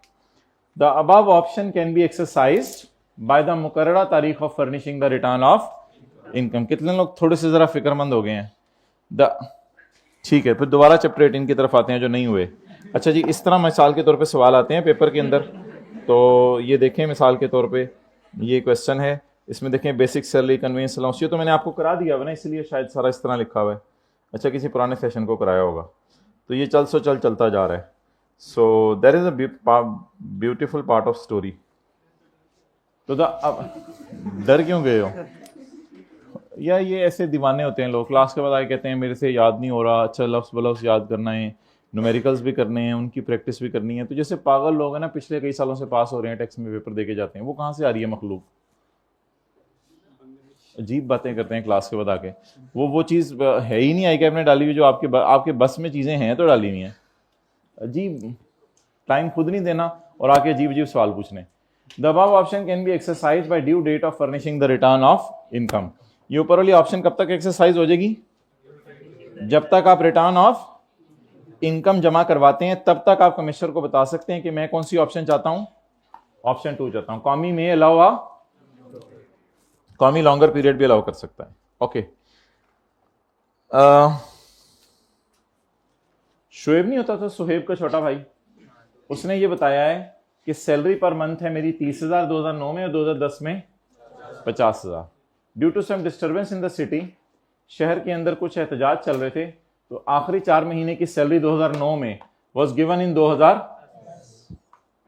The above option can be exercised by the मुकर्ररा तारीख of furnishing the return of income. कितने लोग थोड़े से जरा फिक्रमंद हो गए हैं? ठीक है, फिर दोबारा चैप्टर 18 की तरफ आते हैं जो नहीं हुए। अच्छा जी, इस तरह मिसाल के तौर पे सवाल आते हैं पेपर के अंदर। तो ये देखें मिसाल के तौर पे ये क्वेश्चन है, इसमें देखें बेसिक सैलरी, कन्वीनियंस अलाउंस। ये तो मैंने आपको करा दिया हुआ ना, इसलिए शायद सारा इस तरह लिखा हुआ है। अच्छा, किसी पुराने सेशन को कराया होगा। तो ये चलता जा रहा है। So there is a beautiful part of story. तो अब डर क्यों गए हो? या ये ऐसे दीवाने होते हैं लोग, क्लास के बाद आए कहते हैं मेरे से याद नहीं हो रहा। अच्छा, लफ्ज़ बलफ्ज़ याद करना है, न्यूमेरिकल्स भी करने हैं, उनकी प्रैक्टिस भी करनी है। तो जैसे पागल लोग हैं ना, पिछले कई सालों से पास हो रहे हैं, टेक्स्ट में पेपर देके जाते हैं, वो कहाँ से आ रही है मखलूक? अजीब बातें करते हैं क्लास के बाद आके। वो चीज़ है ही नहीं आई कैब ने डाली हुई जो आपके बस में चीज़ें हैं तो डाली हुई हैं। अजीब, टाइम खुद नहीं देना और आके अजीब अजीब सवाल पूछने। The above option can be exercise by due date of furnishing the return of income. ये ऊपर वाली ऑप्शन कब तक एक्सरसाइज हो जाएगी? जब तक आप रिटर्न ऑफ इनकम जमा करवाते हैं, तब तक आप कमिश्नर को बता सकते हैं कि मैं कौन सी ऑप्शन चाहता हूं, ऑप्शन 2 चाहता हूं। कॉमी में अलाउ, कॉमी लॉन्गर पीरियड भी अलाउ कर सकता है। ओके, शुएब नहीं होता था सुहेब का छोटा भाई, उसने ये बताया है कि सैलरी पर मंथ है मेरी 30,000 2009 में और 2010 में 50,000। Due to some disturbance in the city, शहर के अंदर कुछ एहतजाज चल रहे थे, तो आखिरी 4 महीने की सैलरी 2009 में was given in 2000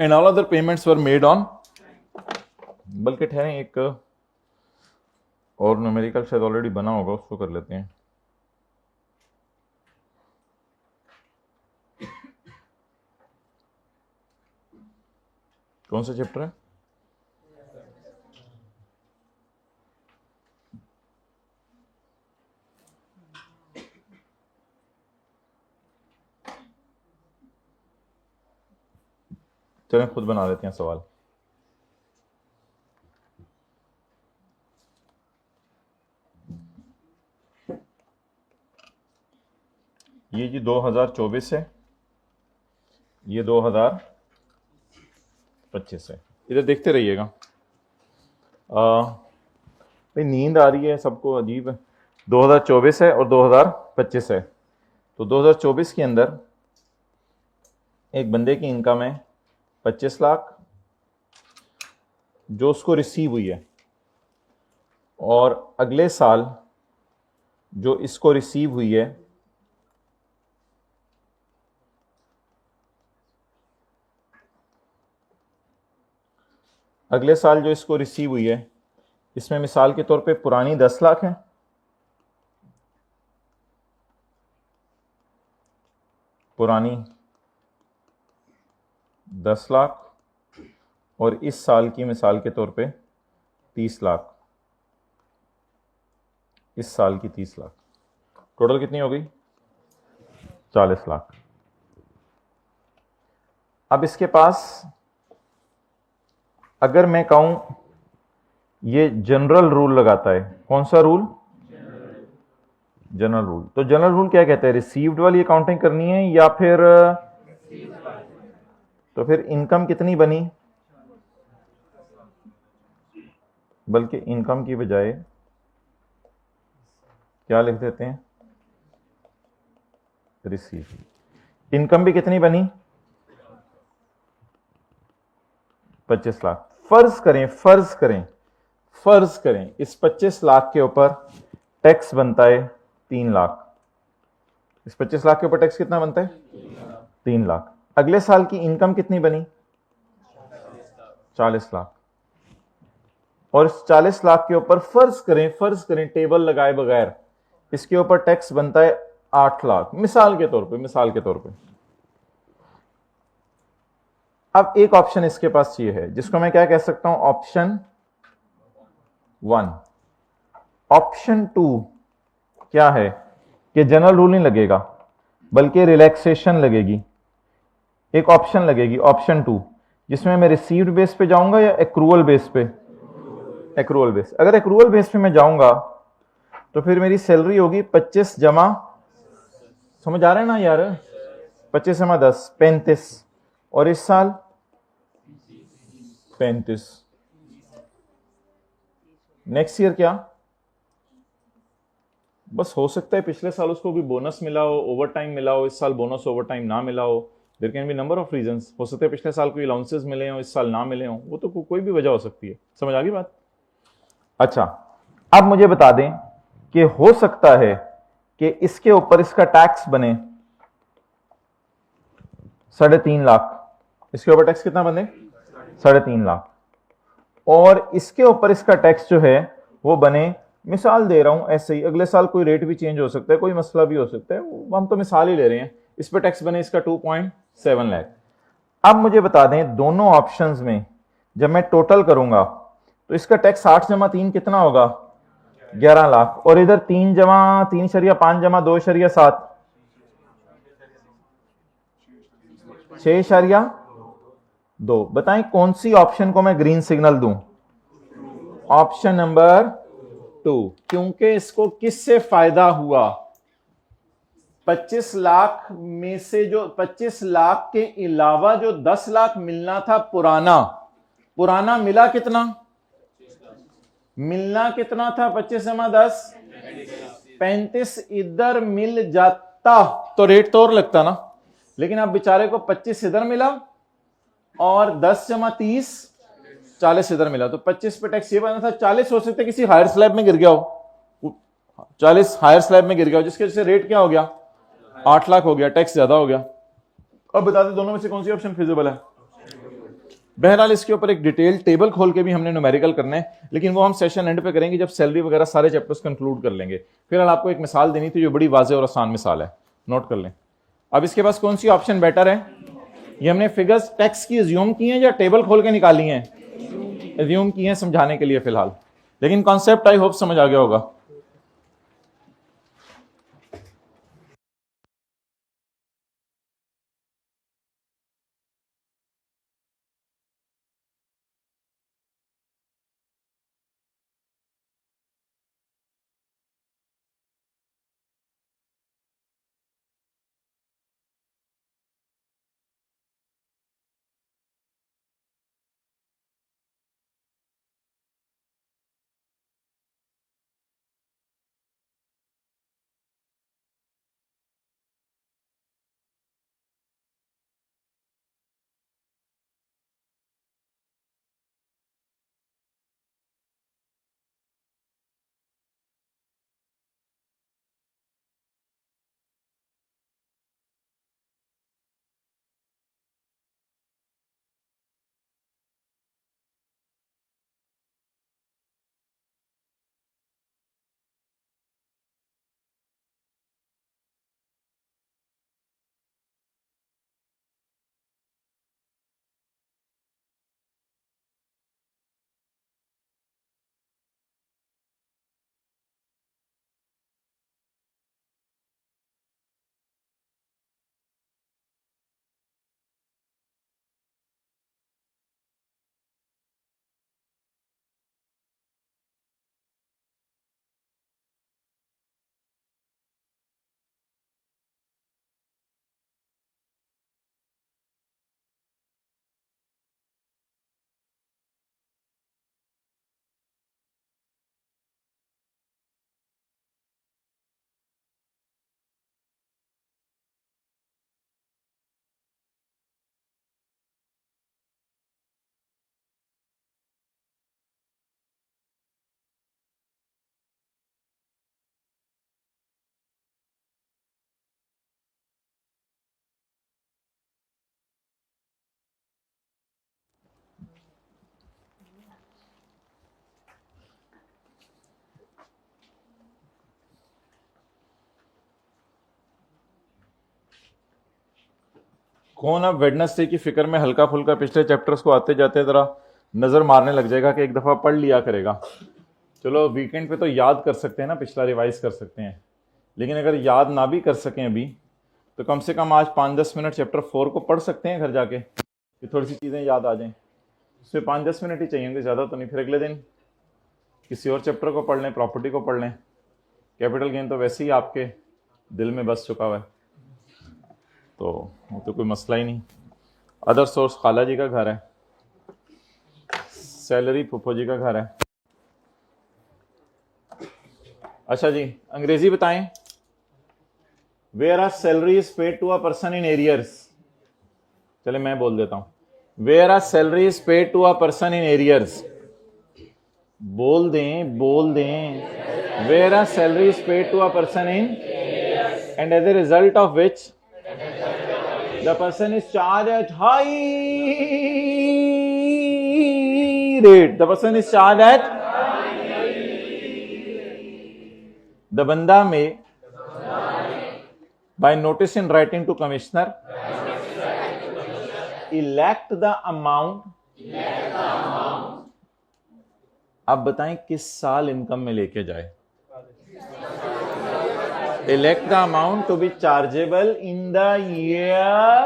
and all other payments were made on. बल्कि ठहरें, एक और न्यूमेरिकल शायद ऑलरेडी बना होगा, उसको कर लेते हैं। कौन सा चैप्टर है? चलें खुद बना लेते हैं सवाल। ये जी 2024 है, ये 2025 है। इधर देखते रहिएगा। भाई नींद आ रही है सबको, अजीब है। 2024 है और 2025 है। तो 2024 के अंदर एक बंदे की इनकम है 25 लाख जो उसको रिसीव हुई है, और अगले साल जो इसको रिसीव हुई है अगले साल जो इसको रिसीव हुई है, इसमें मिसाल के तौर पे पुरानी 10 लाख है, पुरानी 10 लाख, और इस साल की मिसाल के तौर पे 30 लाख, इस साल की 30 लाख, टोटल कितनी हो गई? 40 लाख। अब इसके पास अगर मैं कहूं ये जनरल रूल लगाता है, कौन सा रूल? General rule. तो जनरल रूल क्या कहता है? रिसीव्ड वाली अकाउंटिंग करनी है या फिर तो फिर इनकम कितनी बनी? बल्कि इनकम की बजाय क्या लिख देते हैं? रिसीव। इनकम भी कितनी बनी? 25 लाख। फर्ज करें इस 25 लाख के ऊपर टैक्स बनता है 3 लाख। इस 25 लाख के ऊपर टैक्स कितना बनता है? 3 लाख। अगले साल की इनकम कितनी बनी? 40 लाख। और इस 40 लाख के ऊपर फर्ज करें टेबल लगाए बगैर इसके ऊपर टैक्स बनता है 8 लाख, मिसाल के तौर पे। अब एक ऑप्शन इसके पास ये है जिसको मैं क्या कह सकता हूं? ऑप्शन 1। ऑप्शन 2 क्या है कि जनरल रूल नहीं लगेगा बल्कि रिलैक्सेशन लगेगी। एक ऑप्शन लगेगी ऑप्शन 2 जिसमें मैं रिसीव्ड बेस पे जाऊंगा या एक्रूअल बेस पे? Accrual base. अगर एक्रूअल बेस पे मैं जाऊंगा तो फिर मेरी सैलरी होगी 25 जमा, समझ आ रहा है ना यार? 25 जमा 10 35, और इस साल 35। नेक्स्ट ईयर क्या? बस हो सकता है पिछले साल उसको भी बोनस मिला हो, ओवर टाइम मिला हो, इस साल बोनस ओवर टाइम ना मिला हो। There can be number of reasons. हो सकता है पिछले साल कोई अलाउंसेस मिले हो, इस साल ना मिले हो, वो तो कोई भी वजह हो सकती है। समझ आ गई बात? अच्छा, अब मुझे बता दें कि हो सकता है कि इसके ऊपर इसका टैक्स बने 3.5 लाख। इसके ऊपर टैक्स कितना बने? 3.5 लाख। और इसके ऊपर इसका टैक्स जो है वो बने, मिसाल दे रहा हूं ऐसे ही, अगले साल कोई रेट भी चेंज हो सकता है, कोई मसला भी हो सकता है, हम तो मिसाल ही ले रहे हैं। इस पर टैक्स बने इसका 2.7 लाख। अब मुझे बता दें दोनों ऑप्शंस में जब मैं टोटल करूंगा तो इसका टैक्स 8 जमा 3 कितना होगा? 11 लाख। और इधर 3 जमा 3.5 जमा 2.7 6.2। बताएं कौन सी ऑप्शन को मैं ग्रीन सिग्नल दूं? ऑप्शन नंबर 2, क्योंकि इसको किससे फायदा हुआ? 25 लाख में से जो 25 लाख के अलावा जो 10 लाख मिलना था पुराना मिला कितना? मिलना कितना था? 25 जमा 10 35। इधर मिल जाता तो रेट तो और लगता ना, लेकिन अब बेचारे को 25 इधर मिला और 10 जमा 30 40 इधर मिला, तो 25 पे टैक्स ये बना था। 40 हो सकता है किसी हायर स्लैब में गिर गया हो, 40 हायर स्लैब में गिर गया हो, जिसके वजह से रेट क्या हो गया? 8 लाख हो गया, टैक्स ज्यादा हो गया। अब बता दे दोनों में से कौन सी ऑप्शन फिजिबल है? बहरहाल इसके ऊपर एक डिटेल टेबल खोल के भी हमने न्यूमेरिकल करना है, लेकिन वो हम सेशन एंड पे करेंगे जब सैलरी वगैरह सारे चैप्टर्स कंक्लूड कर लेंगे। फिलहाल आपको एक मिसाल देनी थी जो बड़ी वाज़ेह और आसान मिसाल है, नोट कर लें। अब इसके पास कौन सी ऑप्शन बेटर है? ये हमने फिगर्स टैक्स की एज्यूम की हैं या टेबल खोल के निकाली हैं? एज्यूम की हैं समझाने के लिए फिलहाल, लेकिन कॉन्सेप्ट आई होप समझ आ गया होगा। कौन अब वेडनेसडे की फिक्र में हल्का फुल्का पिछले चैप्टर्स को आते जाते जरा नजर मारने लग जाएगा कि एक दफा पढ़ लिया करेगा। चलो वीकेंड पे तो याद कर सकते हैं ना, पिछला रिवाइज कर सकते हैं, लेकिन अगर याद ना भी कर सकें अभी तो कम से कम आज 5-10 मिनट चैप्टर 4 को पढ़ सकते हैं घर जाके, कि थोड़ी सी चीज़ें याद आ जाएं। उसमें 5-10 मिनट ही चाहिए, ज़्यादा तो नहीं। फिर अगले दिन किसी और चैप्टर को पढ़ लें, प्रॉपर्टी को पढ़ लें। कैपिटल गेन तो वैसे ही आपके दिल में बस चुका हुआ है, तो वो तो कोई मसला ही नहीं। अदर सोर्स खाला जी का घर है, सैलरी फूफो जी का घर है। अच्छा जी, अंग्रेजी बताएं। Where are salary is paid to a person in arrears. चले मैं बोल देता हूं। Where are salary is paid to a person in arrears. बोल दें, बोल दें। Where are salary is paid to a person in, and as a result of which the person is charged at high rate. The person is charged at, the banda may by notice in writing to commissioner elect the amount. अब बताएं किस साल income में लेके जाए। Elect the amount to be chargeable in the year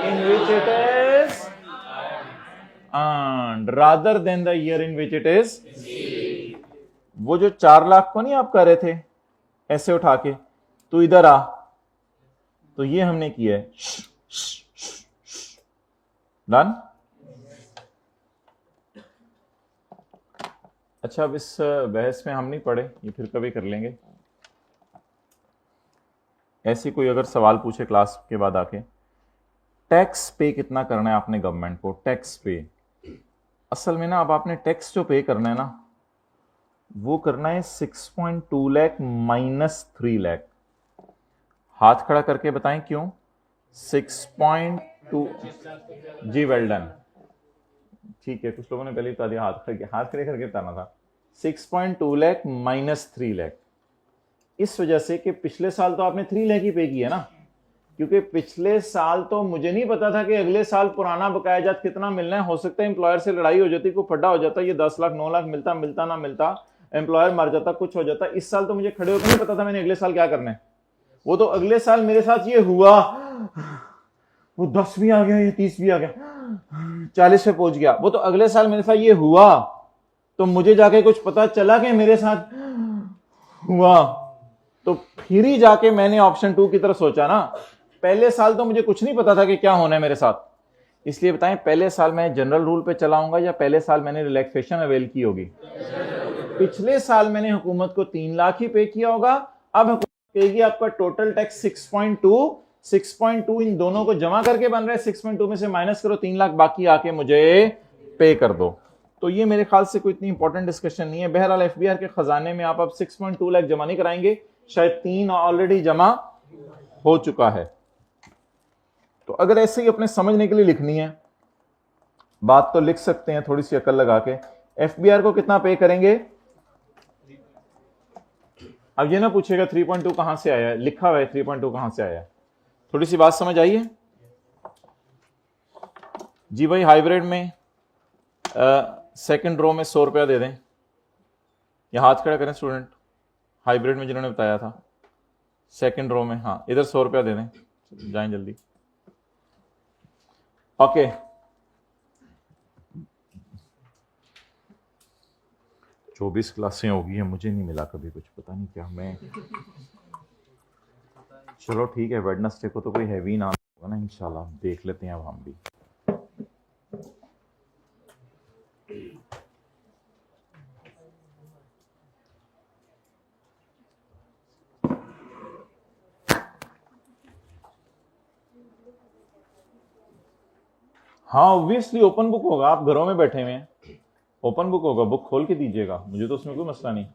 in which it is earned rather than the year in which it is। वो जो 4 लाख को नहीं आप कर रहे थे ऐसे उठा के, तो इधर आ, तो ये हमने किया है। डन। अच्छा, अब इस बहस में हम नहीं पढ़े, ये फिर कभी कर लेंगे। ऐसी कोई अगर सवाल पूछे क्लास के बाद आके, टैक्स पे कितना करना है आपने गवर्नमेंट को, टैक्स पे। असल में ना अब आपने टैक्स जो पे करना है ना, वो करना है 6.2 लाख माइनस 3 लाख। हाथ खड़ा करके बताएं क्यों। 6.2 जी, वेल डन, ठीक है। कुछ लोगों ने पहले बता दिया, हाथ खड़े करके बताना था। 6.2 लाख माइनस 3 लाख। इस वजह से कि पिछले साल तो आपने 3 लाख ही पे किया ना, क्योंकि पिछले साल तो मुझे नहीं पता था कि अगले साल पुराना बकाया जात कितना मिलना है। हो सकता है एम्प्लॉयर से लड़ाई हो जाती, कोई फड्डा हो जाता, ये 10 लाख 9 लाख मिलता, मिलता ना मिलता, एम्प्लॉयर मर जाता, कुछ हो जाता। इस साल तो मुझे खड़े होकर नहीं पता था मैंने अगले साल क्या करना है। वो तो अगले साल मेरे साथ ये हुआ, वो 10 भी आ गया, ये 30 भी आ गया, 40 पे पहुंच गया। वो तो अगले साल मेरे साथ ये हुआ, तो मुझे जाके कुछ पता चला कि मेरे साथ हुआ, तो फिर ही जाके मैंने ऑप्शन 2 की तरफ सोचा ना। पहले साल तो मुझे कुछ नहीं पता था कि क्या होना है मेरे साथ। इसलिए बताएं, पहले साल मैं जनरल रूल पे चलाऊंगा या पहले साल मैंने रिलैक्सेशन अवेल की होगी। पिछले साल मैंने हुकूमत को 3 लाख ही पे किया होगा, अब हुकूमत कहेगी आपका टोटल टैक्स 6.2 इन दोनों को जमा करके बन रहा है। 6.2 में से माइनस करो 3 लाख, बाकी आके मुझे पे कर दो। तो ये मेरे ख्याल से कोई इतनी इंपॉर्टेंट डिस्कशन नहीं है। बहरहाल एफबीआर के खजाने में आप अब 6.2 लाख जमा नहीं कराएंगे, शायद 3 ऑलरेडी जमा हो चुका है। तो अगर ऐसे ही अपने समझने के लिए लिखनी है बात तो लिख सकते हैं, थोड़ी सी अकल लगा के। एफबीआर को कितना पे करेंगे। अब ये ना पूछेगा 3.2 कहां से आया है, लिखा हुआ है 3.2 कहां से आया है। थोड़ी सी बात समझ आई है जी भाई। हाइब्रिड में सेकंड रो में 100 रुपया दे दें, या हाथ खड़ा करें स्टूडेंट। हाइब्रिड में जिन्होंने बताया था सेकंड रो में, हाँ इधर 100 रुपया दे दें, जाएं जल्दी। ओके, 24 क्लासें होगी हैं, मुझे नहीं मिला कभी कुछ, पता नहीं क्या मैं। चलो ठीक है, वेडनेसडे को तो कोई हैवी ना होगा ना, इंशाल्लाह देख लेते हैं अब हम भी। हाँ ऑब्वियसली ओपन बुक होगा, आप घरों में बैठे हुए हैं, ओपन बुक होगा, बुक खोल के दीजिएगा, मुझे तो उसमें कोई मसला नहीं।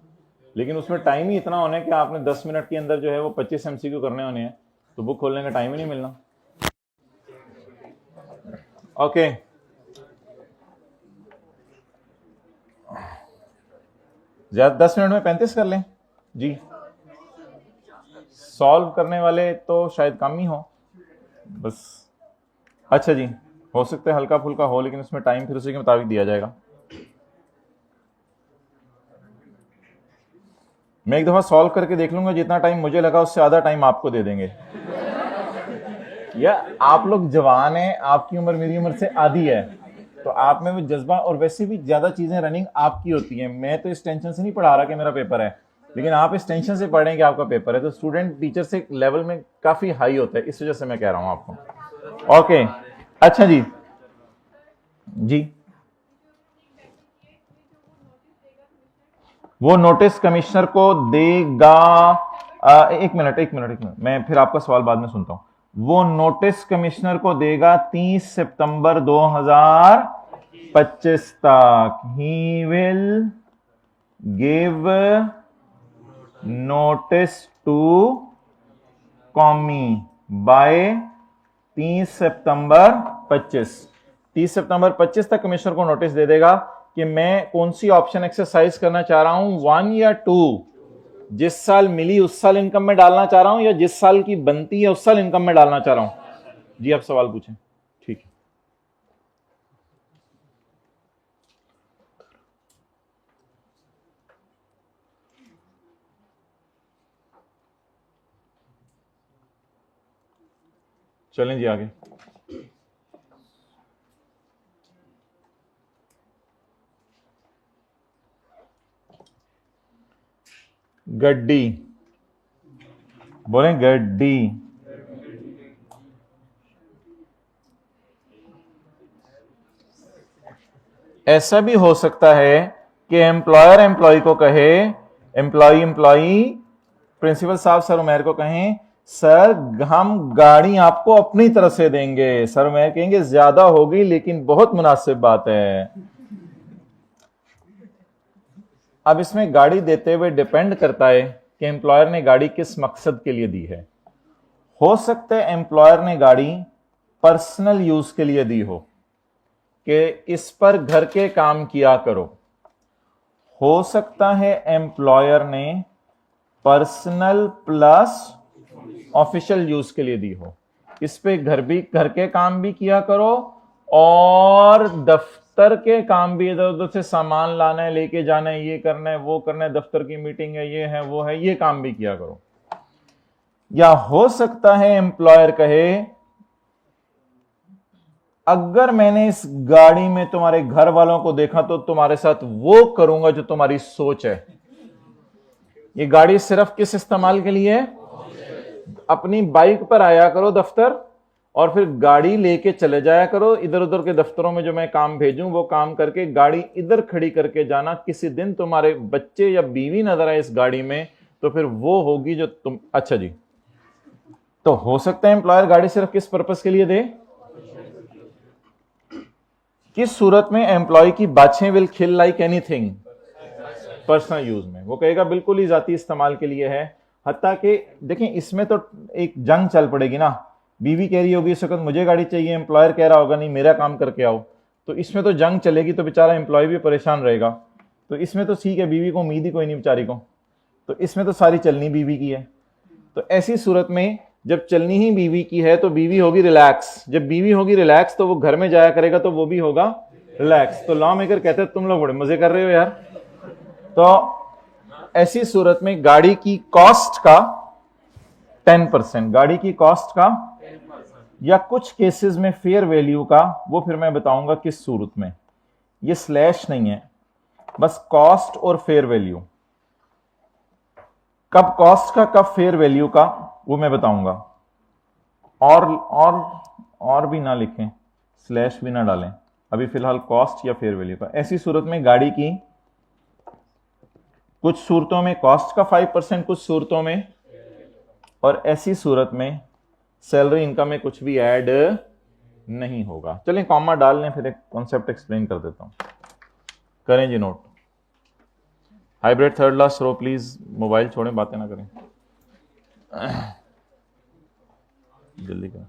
लेकिन उसमें टाइम ही इतना होना है कि आपने 10 मिनट के अंदर जो है वो 25 MCQ करने होने हैं, तो बुक खोलने का टाइम ही नहीं मिलना। ओके, ज्यादा 10 मिनट में 35 कर लें जी। सॉल्व करने वाले तो शायद कम ही हो, बस अच्छा जी, हो सकता है हल्का फुल्का हो, लेकिन उसमें टाइम फिर उसी के मुताबिक दिया जाएगा। मैं एक दफा सॉल्व करके देख लूंगा, जितना टाइम मुझे लगा उससे आधा टाइम आपको दे देंगे। या आप लोग जवान हैं, आपकी उम्र मेरी उम्र से आधी है, तो आप में वो जज्बा, और वैसे भी ज्यादा चीजें रनिंग आपकी होती हैं। मैं तो इस टेंशन से नहीं पढ़ा रहा कि मेरा पेपर है, लेकिन आप इस टेंशन से पढ़ रहे हैं कि आपका पेपर है, तो स्टूडेंट टीचर से लेवल में काफी हाई होता है, इस वजह से मैं कह रहा हूं आपको। ओके, अच्छा जी, जी वो नोटिस कमिश्नर को देगा। एक मिनट एक मिनट एक मिनट, मैं फिर आपका सवाल बाद में सुनता हूं। वो नोटिस कमिश्नर को देगा 30 सितंबर 2025 तक। He will give notice to कॉमी बाय 30 सितंबर 25। 30 सितंबर 25 तक कमिश्नर को नोटिस दे देगा कि मैं कौन सी ऑप्शन एक्सरसाइज करना चाह रहा हूं, 1 या 2। जिस साल मिली उस साल इनकम में डालना चाह रहा हूं, या जिस साल की बनती है उस साल इनकम में डालना चाह रहा हूं। जी आप सवाल पूछें। ठीक है, चलें जी आगे। गड्डी, बोलें गड्डी। ऐसा भी हो सकता है कि एम्प्लॉयर एम्प्लॉय को कहे, एम्प्लॉई प्रिंसिपल साहब सर उमैर को कहें, सर हम गाड़ी आपको अपनी तरफ से देंगे। सर उमैर कहेंगे ज्यादा होगी लेकिन बहुत मुनासिब बात है। अब इसमें गाड़ी देते हुए डिपेंड करता है कि एम्प्लॉयर ने गाड़ी किस मकसद के लिए दी है। हो सकता है एम्प्लॉयर ने गाड़ी पर्सनल यूज के लिए दी हो कि इस पर घर के काम किया करो। हो सकता है एम्प्लॉयर ने पर्सनल प्लस ऑफिशियल यूज के लिए दी हो, इस पे घर के काम भी किया करो और दफ्तर के काम भी, इधर उधर से सामान लाना है, लेके जाना है, ये करना है, वो करना है, दफ्तर की मीटिंग है, ये है वो है, ये काम भी किया करो। या हो सकता है एम्प्लॉयर कहे, अगर मैंने इस गाड़ी में तुम्हारे घर वालों को देखा तो तुम्हारे साथ वो करूंगा जो तुम्हारी सोच है। ये गाड़ी सिर्फ किस इस्तेमाल के लिए है? अपनी बाइक पर आया करो दफ्तर, और फिर गाड़ी लेके चले जाया करो इधर उधर के दफ्तरों में, जो मैं काम भेजूं वो काम करके गाड़ी इधर खड़ी करके जाना। किसी दिन तुम्हारे बच्चे या बीवी नजर आए इस गाड़ी में तो फिर वो होगी जो तुम। अच्छा जी, तो हो सकता है एम्प्लॉयर गाड़ी सिर्फ किस पर्पस के लिए दे? किस सूरत में एम्प्लॉय की बाछें विल खिल लाइक एनीथिंग? पर्सनल यूज में। वो कहेगा बिल्कुल ही जाती इस्तेमाल के लिए है। हत्ता कि देखें इसमें तो एक जंग चल पड़ेगी ना। बीवी कह रही होगी इस वक्त मुझे गाड़ी चाहिए, एम्प्लॉयर कह रहा होगा नहीं मेरा काम करके आओ, तो इसमें तो जंग चलेगी, तो बेचारा एम्प्लॉय भी परेशान रहेगा। तो इसमें तो ठीक है, बीवी को उम्मीद ही कोई नहीं बेचारी को, तो इसमें तो सारी चलनी बीवी की है। तो ऐसी सूरत में जब चलनी ही बीवी की है तो बीवी होगी रिलैक्स। जब बीवी होगी रिलैक्स तो वो घर में जाया करेगा तो वो भी होगा रिलैक्स। तो लॉ मेकर कहते हैं तुम लोग बड़े मजे कर रहे हो यार। तो ऐसी सूरत में गाड़ी की कॉस्ट का 10%, गाड़ी की कॉस्ट का, या कुछ केसेस में फेयर वैल्यू का, वो फिर मैं बताऊंगा किस सूरत में। ये स्लैश नहीं है, बस कॉस्ट और फेयर वैल्यू। कब कॉस्ट का कब फेयर वैल्यू का वो मैं बताऊंगा। और भी ना लिखें, स्लैश भी ना डालें, अभी फिलहाल कॉस्ट या फेयर वैल्यू का। ऐसी सूरत में गाड़ी की कुछ सूरतों में कॉस्ट का 5%, कुछ सूरतों में, और ऐसी सूरत में सैलरी इनकम में कुछ भी ऐड नहीं होगा। चलें कॉमा डाल लें, फिर एक कॉन्सेप्ट एक्सप्लेन कर देता हूं। करें जी note. Hybrid third last row please, mobile छोड़ें, बातें ना करें, जल्दी करें।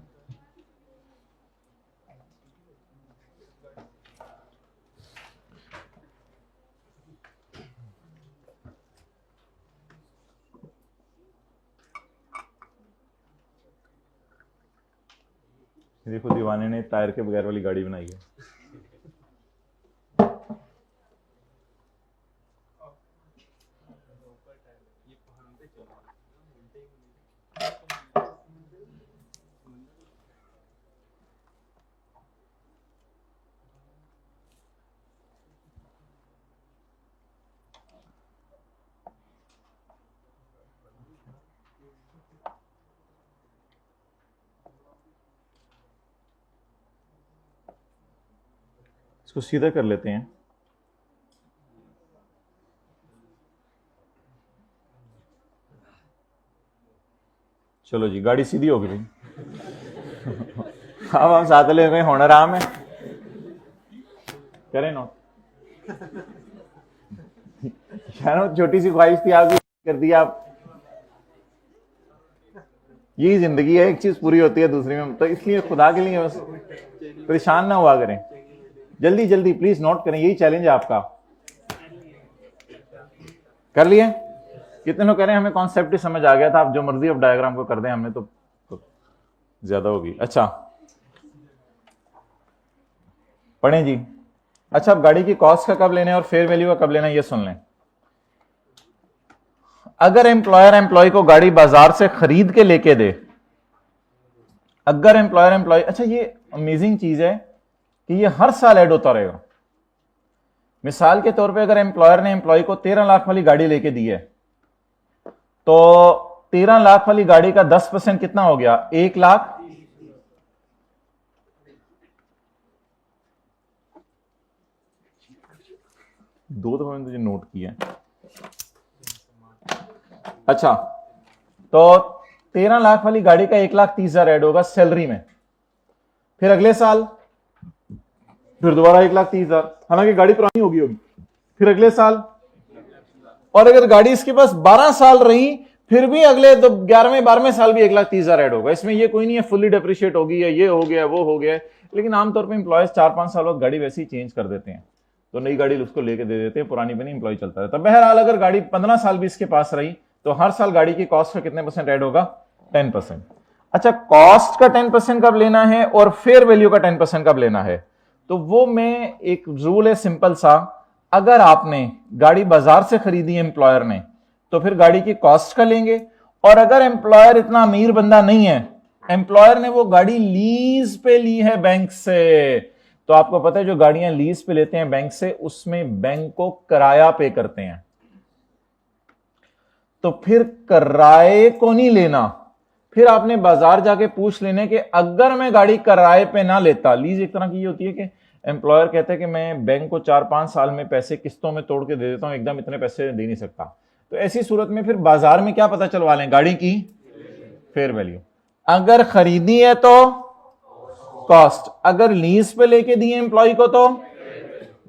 देखो दीवाने ने टायर के बगैर वाली गाड़ी बनाई है। इसको सीधा कर लेते हैं। चलो जी, गाड़ी सीधी हो गई भाई। अब हम साथ ले गए, होना आराम है, करें नोट। छोटी सी ख्वाहिश थी आपकी, कर दिया आप। यही जिंदगी है, एक चीज पूरी होती है दूसरी में, तो इसलिए खुदा के लिए बस परेशान ना हुआ करें। जल्दी जल्दी प्लीज नोट करें, यही चैलेंज है आपका। कर लिए? कितने लोग कह रहे हैं हमें कॉन्सेप्ट ही समझ आ गया था, आप जो मर्जी अब डायग्राम को कर दें, हमने तो ज्यादा होगी। अच्छा पढ़ें जी। अच्छा, अब गाड़ी की कॉस्ट का कब लेना है और फेयर वैल्यू का कब लेना है, ये सुन लें। अगर एम्प्लॉयर एम्प्लॉय को गाड़ी बाजार से खरीद के लेके दे, अगर एम्प्लॉयर एम्प्लॉय, अच्छा ये अमेजिंग चीज है कि ये हर साल ऐड होता रहेगा। मिसाल के तौर पे अगर एम्प्लॉयर ने एम्प्लॉय को 13 लाख वाली गाड़ी लेके दी है, तो 13 लाख वाली गाड़ी का 10% कितना हो गया? 1 लाख। दो दफा मैंने तुझे नोट किया। अच्छा, तो 13 लाख वाली गाड़ी का 1,30,000 ऐड होगा सैलरी में। फिर अगले साल फिर दोबारा 1,30,000, हालांकि गाड़ी पुरानी होगी। फिर अगले साल, और अगर गाड़ी इसके पास 12 साल रही, फिर भी अगले 11वें 12वें साल भी 1,30,000 ऐड होगा। इसमें ये कोई नहीं है फुल्ली डेप्रिशिएट होगी या ये हो गया वो हो गया, लेकिन आमतौर पर इंप्लॉयज 4-5 साल बाद गाड़ी वैसे ही चेंज कर देते हैं, तो नई गाड़ी उसको लेके दे देते हैं, पुरानी पे नहीं इंप्लॉय चलता रहता। बहरहाल अगर गाड़ी 15 साल भी इसके पास रही, तो हर साल गाड़ी की कॉस्ट का कितने % ऐड होगा? 10%। अच्छा, कॉस्ट का 10% कब लेना है और फेयर वैल्यू का 10% कब लेना है? तो वो में एक रूल है सिंपल सा। अगर आपने गाड़ी बाजार से खरीदी एम्प्लॉयर ने, तो फिर गाड़ी की कॉस्ट का लेंगे, और अगर एम्प्लॉयर इतना अमीर बंदा नहीं है, एम्प्लॉयर ने वो गाड़ी लीज पे ली है बैंक से, तो आपको पता है जो गाड़ियां लीज पे लेते हैं बैंक से, उसमें बैंक को किराया पे करते हैं, तो फिर किराए को नहीं लेना। फिर आपने बाजार जाके पूछ लेने कि अगर मैं गाड़ी किराए पे ना लेता, लीज एक तरह की ये होती है कि एम्प्लॉयर कहता है कि मैं बैंक को 4-5 साल में पैसे किस्तों में तोड़ के दे देता हूं, एकदम इतने पैसे दे नहीं सकता, तो ऐसी सूरत में फिर बाजार में क्या पता चलवा लें? गाड़ी की फेयर वैल्यू। अगर खरीदी है तो कॉस्ट, अगर लीज पे लेके दी है एम्प्लॉय को, तो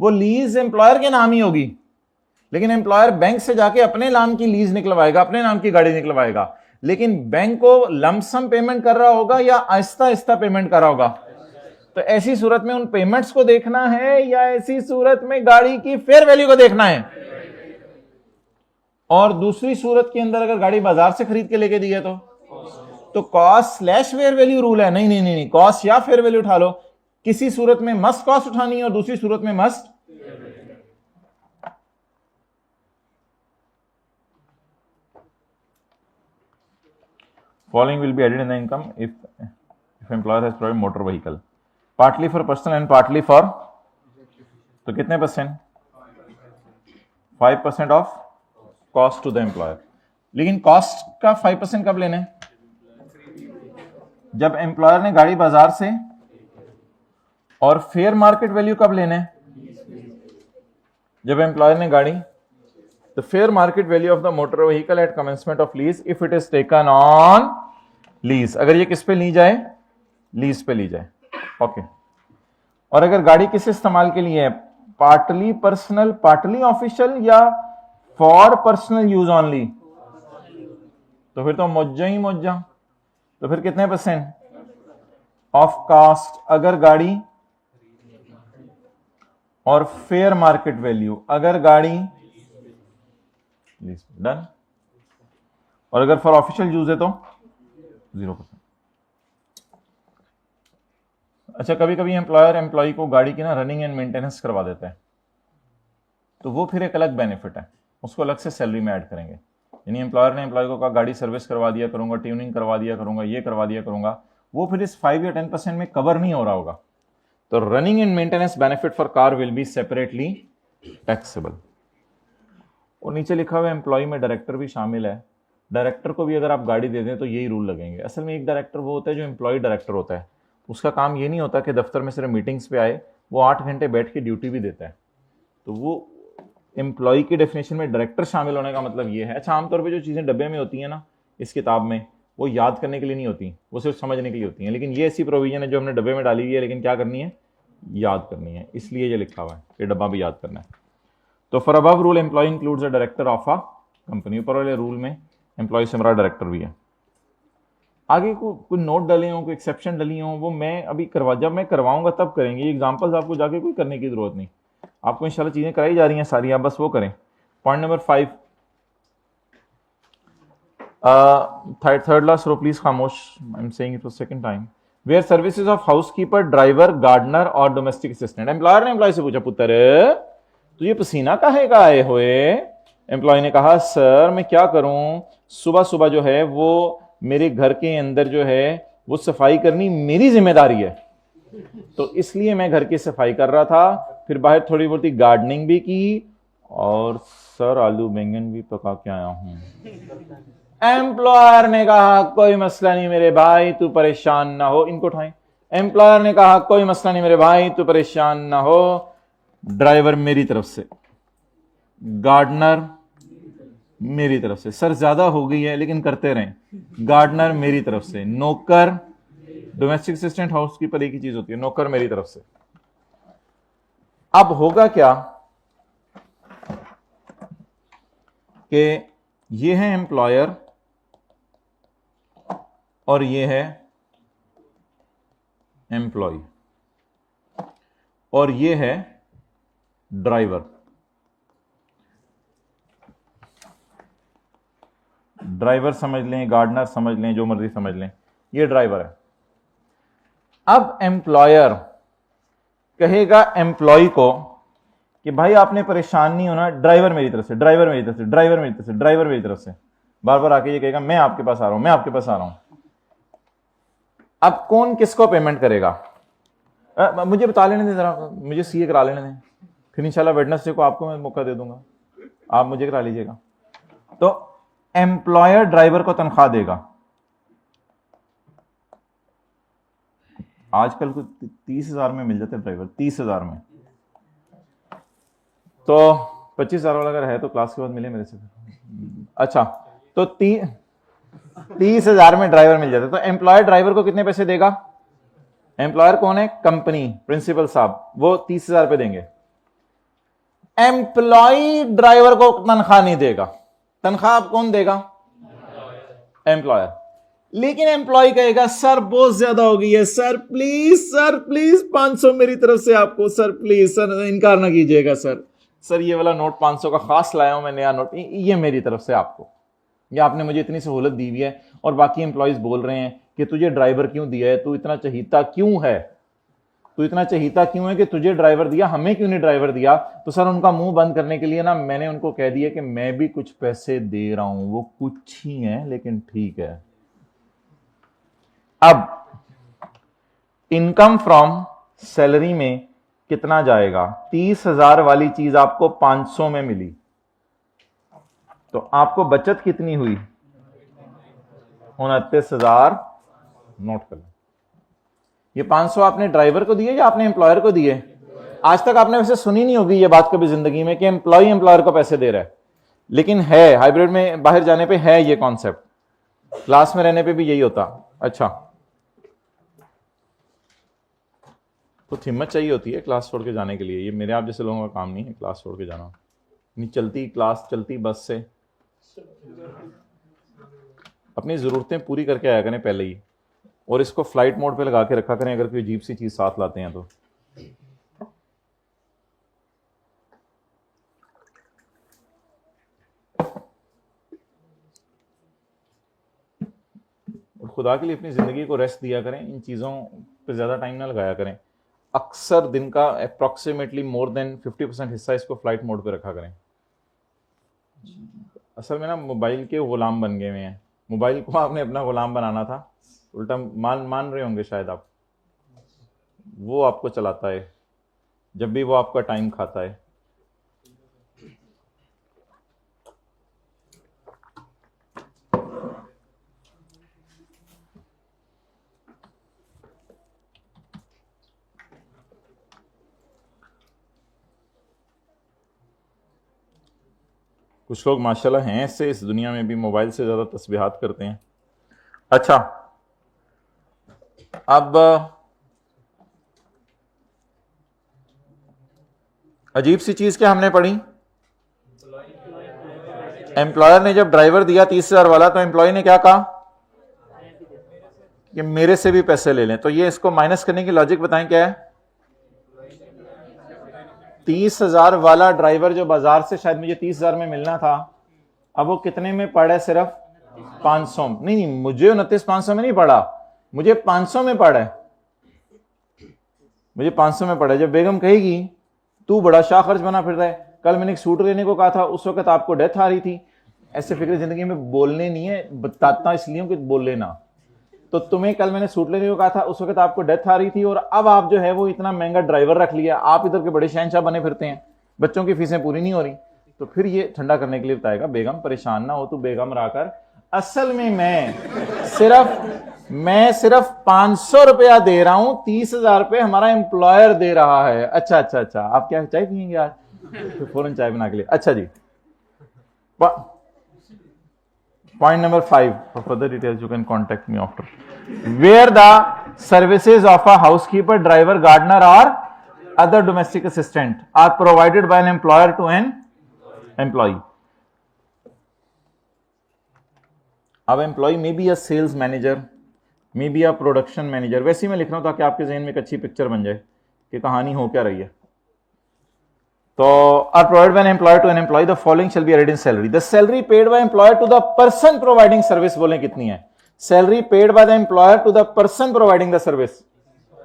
वो लीज एम्प्लॉयर के नाम ही होगी, लेकिन एम्प्लॉयर बैंक से जाके अपने नाम की लीज निकलवाएगा, अपने नाम की गाड़ी निकलवाएगा, लेकिन बैंक को लमसम पेमेंट कर रहा होगा या आहिस्ता आहिस्ता पेमेंट कर रहा होगा। तो ऐसी सूरत में उन पेमेंट्स को देखना है या ऐसी सूरत में गाड़ी की फेयर वैल्यू को देखना है? और दूसरी सूरत के अंदर अगर गाड़ी बाजार से खरीद के लेके दी है, तो cost slash fair value rule है। नहीं नहीं नहीं, कॉस्ट या फेयर वैल्यू उठा लो, किसी सूरत में मस्ट कॉस्ट उठानी है और दूसरी सूरत में must. Following will be added in the income if employer has provided motor vehicle, partly for personal and partly for, तो कितने %? 5% of cost to the employer. लेकिन कॉस्ट का 5% कब लेना है? जब एम्प्लॉयर ने गाड़ी बाजार से। और फेयर मार्केट वैल्यू कब लेना है? जब एम्प्लॉयर ने गाड़ी, the fair market value of the motor vehicle at commencement of lease if it is taken on lease, अगर ये किस पे ली जाए? लीज पे ली जाए। ओके। और अगर गाड़ी किस इस्तेमाल के लिए है? पार्टली पर्सनल, पार्टली ऑफिशियल, या फॉर पर्सनल यूज ओनली? तो फिर तो मोजा ही मोजा। तो फिर कितने % ऑफ कास्ट अगर गाड़ी, और फेयर मार्केट वैल्यू अगर गाड़ी डन। और अगर फॉर ऑफिशियल यूज है तो 0%। अच्छा, कभी कभी एम्प्लॉयर एम्प्लॉय को गाड़ी की ना रनिंग एंड मेंटेनेंस करवा देता है, तो वो फिर एक अलग बेनिफिट है, उसको अलग से सैलरी में ऐड करेंगे। यानी एम्प्लॉयर ने एम्प्लॉय को कहा गाड़ी सर्विस करवा दिया करूंगा, ट्यूनिंग करवा दिया करूंगा, ये करवा दिया करूंगा, वो फिर इस 5 या 10% में कवर नहीं हो रहा होगा। तो running and maintenance benefit for car will be separately taxable. और नीचे लिखा हुआ एम्प्लॉय में डायरेक्टर भी शामिल है। डायरेक्टर को भी अगर आप गाड़ी दे दें तो यही रूल लगेंगे। असल में एक डायरेक्टर वो होता है जो एम्प्लॉय डायरेक्टर होता है, उसका काम ये नहीं होता कि दफ्तर में सिर्फ मीटिंग्स पे आए, वो 8 घंटे बैठ के ड्यूटी भी देता है। तो वो एम्प्लॉय की डेफिनेशन में डायरेक्टर शामिल होने का मतलब ये है। अच्छा, आमतौर पे जो चीज़ें डब्बे में होती हैं ना इस किताब में, वो याद करने के लिए नहीं होती, वो सिर्फ समझने के लिए होती हैं। लेकिन ये ऐसी प्रोविजन है जो हमने डब्बे में डाली हुई है, लेकिन क्या करनी है, याद करनी है, इसलिए ये लिखा हुआ है कि डब्बा भी याद करना है। तो for above rule employee includes a director of a company. ऊपर वाले रूल में एम्प्लॉय से हमारा डायरेक्टर भी है। आगे कोई नोट डले हों, कोई एक्सेप्शन डली हों, वो मैं अभी जब मैं करवाऊंगा तब करेंगे। एग्जाम्पल्स आपको जाके कोई करने की जरूरत नहीं, आपको इंशाल्लाह चीजें कराई जा रही हैं सारी, आप बस वो करें। Point number 5, third last row please खामोश, I am saying it for second time. Where services of housekeeper, driver, gardener और डोमेस्टिक असिस्टेंट। एम्प्लॉयर ने एम्प्लॉय से पूछा, पुत्र तुझे पसीना काहे का आए हुए? एम्प्लॉय ने कहा, सर मैं क्या करूं, सुबह सुबह जो है वो मेरे घर के अंदर जो है वो सफाई करनी मेरी जिम्मेदारी है, तो इसलिए मैं घर की सफाई कर रहा था, फिर बाहर थोड़ी बहुत गार्डनिंग भी की, और सर आलू बैंगन भी पका के आया हूं। एम्प्लॉयर ने कहा कोई मसला नहीं मेरे भाई, तू परेशान ना हो। इनको उठाएं। एम्प्लॉयर ने कहा कोई मसला नहीं मेरे भाई, तू परेशान ना हो। ड्राइवर मेरी तरफ से, गार्डनर मेरी तरफ से, सर ज्यादा हो गई है लेकिन करते रहें, गार्डनर मेरी तरफ से, नौकर, डोमेस्टिक असिस्टेंट, हाउसकीपर एक ही चीज होती है, नौकर मेरी तरफ से। अब होगा क्या कि ये है एम्प्लॉयर और ये है एम्प्लॉय और ये है ड्राइवर। ड्राइवर समझ लें, गार्डनर समझ लें, जो मर्जी समझ लें, ये ड्राइवर है। अब एम्प्लॉयर कहेगा एम्प्लॉय को कि भाई आपने परेशान नहीं होना, ड्राइवर मेरी तरफ से, ड्राइवर मेरी तरफ से, ड्राइवर मेरी तरफ से, ड्राइवर मेरी तरफ से, बार बार आके ये कहेगा मैं आपके पास आ रहा हूं, मैं आपके पास आ रहा हूं। अब कौन किसको पेमेंट करेगा? मुझे बता लेने दें जरा, मुझे सीए करा लेने दें, फिर इंशाल्लाह वेडनेसडे को आपको मैं मौका दे दूंगा, आप मुझे करा लीजिएगा। तो एम्प्लॉयर ड्राइवर को तनख्वाह देगा, आजकल को 30,000 में मिल जाते हैं ड्राइवर, 30,000 में। तो 25,000 वाला अगर है तो क्लास के बाद मिले मेरे से। अच्छा, तो 30,000 में ड्राइवर मिल जाता है। तो एम्प्लॉयर ड्राइवर को कितने पैसे देगा? एम्प्लॉयर कौन है? कंपनी, प्रिंसिपल साहब, वो 30,000 रुपए देंगे। एम्प्लॉय ड्राइवर को तनख्वाह नहीं देगा, तनख्वाह आप कौन देगा? एम्प्लॉयर। लेकिन एम्प्लॉय कहेगा सर बहुत ज्यादा हो गई है, सर प्लीज 500 मेरी तरफ से आपको, सर प्लीज, सर इनकार ना कीजिएगा, सर ये वाला नोट 500 का खास लाया हूं मैं, नया नोट, ये मेरी तरफ से आपको, या आपने मुझे इतनी सहूलत दी हुई है। और बाकी एम्प्लॉयज बोल रहे हैं कि तुझे ड्राइवर क्यों दिया है, तू इतना चहीता क्यों है, तू इतना चहीता क्यों है कि तुझे ड्राइवर दिया, हमें क्यों नहीं ड्राइवर दिया? तो सर उनका मुंह बंद करने के लिए ना मैंने उनको कह दिया कि मैं भी कुछ पैसे दे रहा हूं, वो कुछ ही है लेकिन ठीक है। अब इनकम फ्रॉम सैलरी में कितना जाएगा? 30,000 वाली चीज आपको 500 में मिली, तो आपको बचत कितनी हुई? 29,000। नोट कर लो। ये 500 आपने ड्राइवर को दिए या आपने एम्प्लॉयर को दिए? आज तक आपने वैसे सुनी नहीं होगी ये बात कभी जिंदगी में कि एम्प्लॉय एम्प्लॉयर को पैसे दे रहा है, लेकिन है हाइब्रिड में, बाहर जाने पे है ये कॉन्सेप्ट, क्लास में रहने पे भी यही होता। अच्छा, कुछ हिम्मत चाहिए होती है क्लास छोड़ के जाने के लिए, ये मेरे आप जैसे लोगों का काम नहीं है क्लास छोड़ के जाना। नहीं चलती क्लास, चलती बस से अपनी ज़रूरतें पूरी करके आया करें पहले ही, और इसको फ्लाइट मोड पे लगा के रखा करें अगर कोई अजीब सी चीज़ साथ लाते हैं तो। और खुदा के लिए अपनी ज़िंदगी को रेस्ट दिया करें, इन चीज़ों पे ज़्यादा टाइम ना लगाया करें। अक्सर दिन का अप्रॉक्सीमेटली मोर देन 50% हिस्सा इसको फ्लाइट मोड पे रखा करें। असल में ना मोबाइल के गुलाम बन गए हुए हैं। मोबाइल को आपने अपना गुलाम बनाना था, उल्टा मान रहे होंगे शायद आप। वो आपको चलाता है जब भी वो आपका टाइम खाता है। कुछ लोग माशाल्लाह हैं ऐसे इस दुनिया में भी, मोबाइल से ज्यादा तस्बीहात करते हैं। अच्छा, अब अजीब सी चीज क्या हमने पढ़ी, एम्प्लॉयर ने जब ड्राइवर दिया 30,000 वाला तो एम्प्लॉय ने क्या कहा कि मेरे से भी पैसे ले लें। तो ये इसको माइनस करने की लॉजिक बताएं क्या है। 30,000 वाला ड्राइवर जो बाजार से शायद मुझे 30,000 में मिलना था, अब वो कितने में पड़ा है, सिर्फ 500। नहीं, मुझे 29,500 में नहीं पड़ा, मुझे 500 में पड़ा है, मुझे 500 में पड़ा है। जब बेगम कहेगी तू बड़ा शाह खर्च बना फिर रहा है, कल मैंने एक सूट लेने को कहा था, उस वक्त आपको डेथ आ रही थी, ऐसे फिक्र जिंदगी में बोलने नहीं है, बताता इसलिए कि बोल लेना। तो तुम्हें कल मैंने सूट लेने को कहा था, उस वक्त आपको डेथ आ रही थी, और अब आप जो है वो इतना महंगा ड्राइवर रख लिया, आप इधर के बड़े शहनशाह बने फिरते हैं, बच्चों की फीसें पूरी नहीं हो रही। तो फिर ये ठंडा करने के लिए बताएगा, बेगम परेशान ना हो, तू बेगम राकर, असल में मैं सिर्फ 500 रुपया दे रहा हूं, 30,000 रुपये हमारा एम्प्लॉयर दे रहा है। अच्छा अच्छा अच्छा, आप क्या चाय पियेंगे आज? तो फौरन चाय बना के लिए। अच्छा जी, point number 5, for further details you can contact me after. Where the services of a housekeeper, driver, gardener और other domestic assistant are provided by an employer to an employee. अब employee may be a sales manager, may be a production manager. वैसे ही मैं लिख रहा हूं ताकि आपके जहन में एक अच्छी पिक्चर बन जाए कि कहानी हो क्या रही है। तो are provided by an employer to an employee, the following shall be added in salary. The salary paid by employer to the person providing service, बोले कितनी है? Salary paid by the employer to the person providing the service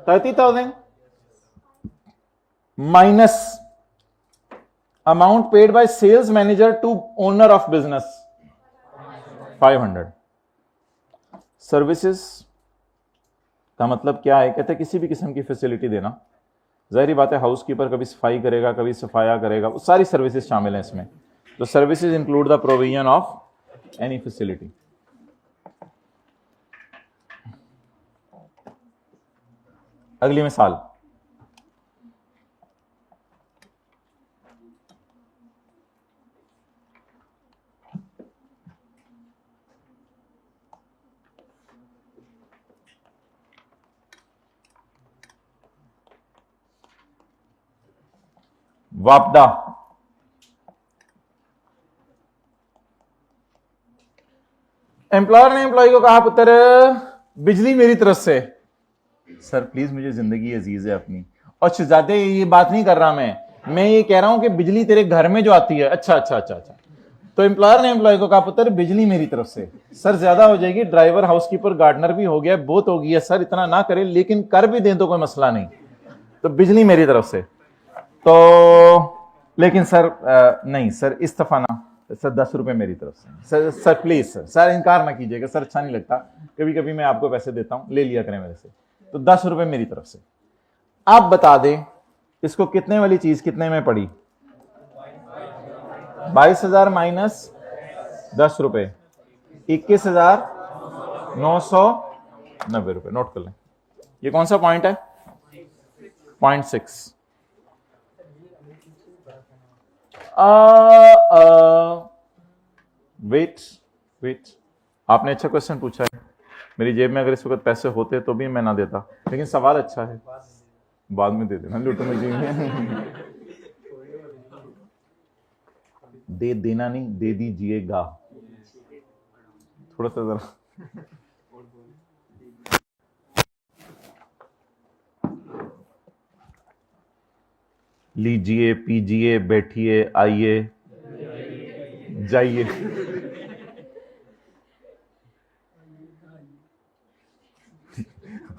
30,000 minus amount paid by sales manager to owner of business 500। Services का मतलब क्या है? कहते हैं किसी भी किस्म की फैसिलिटी देना। जाहिर बात है हाउसकीपर कभी सफाई करेगा, कभी सफाया करेगा, वो सारी सर्विसेज शामिल हैं इसमें। तो services include the provision of any facility. अगली मिसाल, वापदा। एम्प्लॉयर ने एम्प्लॉय को कहा पुत्र बिजली मेरी तरफ से। सर प्लीज मुझे जिंदगी अजीज है अपनी, और शहजादे ये बात नहीं कर रहा मैं ये कह रहा हूं कि बिजली तेरे घर में जो आती है। अच्छा अच्छा अच्छा अच्छा। तो एम्प्लॉयर ने एम्प्लॉय को कहा पुत्र बिजली मेरी तरफ से। सर ज्यादा हो जाएगी, ड्राइवर, हाउसकीपर, गार्डनर भी हो गया, बहुत हो गई है सर, इतना ना करे, लेकिन कर भी दें तो कोई मसला नहीं। तो बिजली मेरी तरफ से। तो लेकिन सर नहीं सर, इस्तीफा ना सर, 10 रुपए मेरी तरफ से। सर प्लीज सर इनकार ना कीजिएगा सर, अच्छा नहीं लगता, कभी कभी मैं आपको पैसे देता हूं, ले लिया करें मेरे से। तो 10 रुपए मेरी तरफ से। आप बता दें इसको कितने वाली चीज कितने में पड़ी? 22,000 माइनस 10 रुपए, 21,990 रुपए। नोट कर लें, ये कौन सा पॉइंट है? पॉइंट 6। वेट, आपने अच्छा क्वेश्चन पूछा है। मेरी जेब में अगर इस वक्त पैसे होते तो भी मैं ना देता, लेकिन सवाल अच्छा है, बाद में दे देना, लूटो मजी में। दे देना नहीं, दे दीजिएगा। थोड़ा सा जरा लीजिए, पीजिए, बैठिए, आइए, जाइए।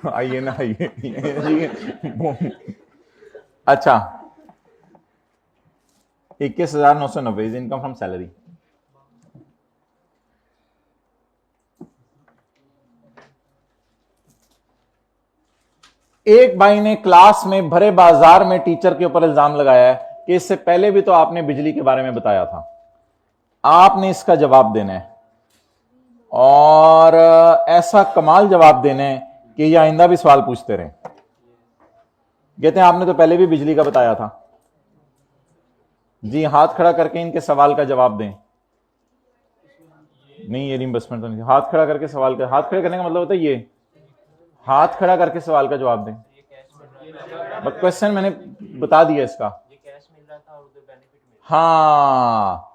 आइए ना आइए। अच्छा, 21,990 इज इनकम फ्रॉम सैलरी। एक भाई ने क्लास में भरे बाजार में टीचर के ऊपर इल्जाम लगाया है कि इससे पहले भी तो आपने बिजली के बारे में बताया था, आपने इसका जवाब देना है और ऐसा कमाल जवाब देना है कि ये आइंदा भी सवाल पूछते रहे। कहते हैं आपने तो पहले भी बिजली का बताया था। जी, हाथ खड़ा करके इनके सवाल का जवाब दें। नहीं, ये रिइंबर्समेंट तो नहीं, हाथ खड़ा करके सवाल का, हाथ खड़े करने का मतलब होता है ये, हाथ खड़ा करके सवाल का जवाब दें। बट क्वेश्चन मैंने बता दिया इसका। ये कैश मिल रहा था और उधर बेनिफिट मिल हाँ,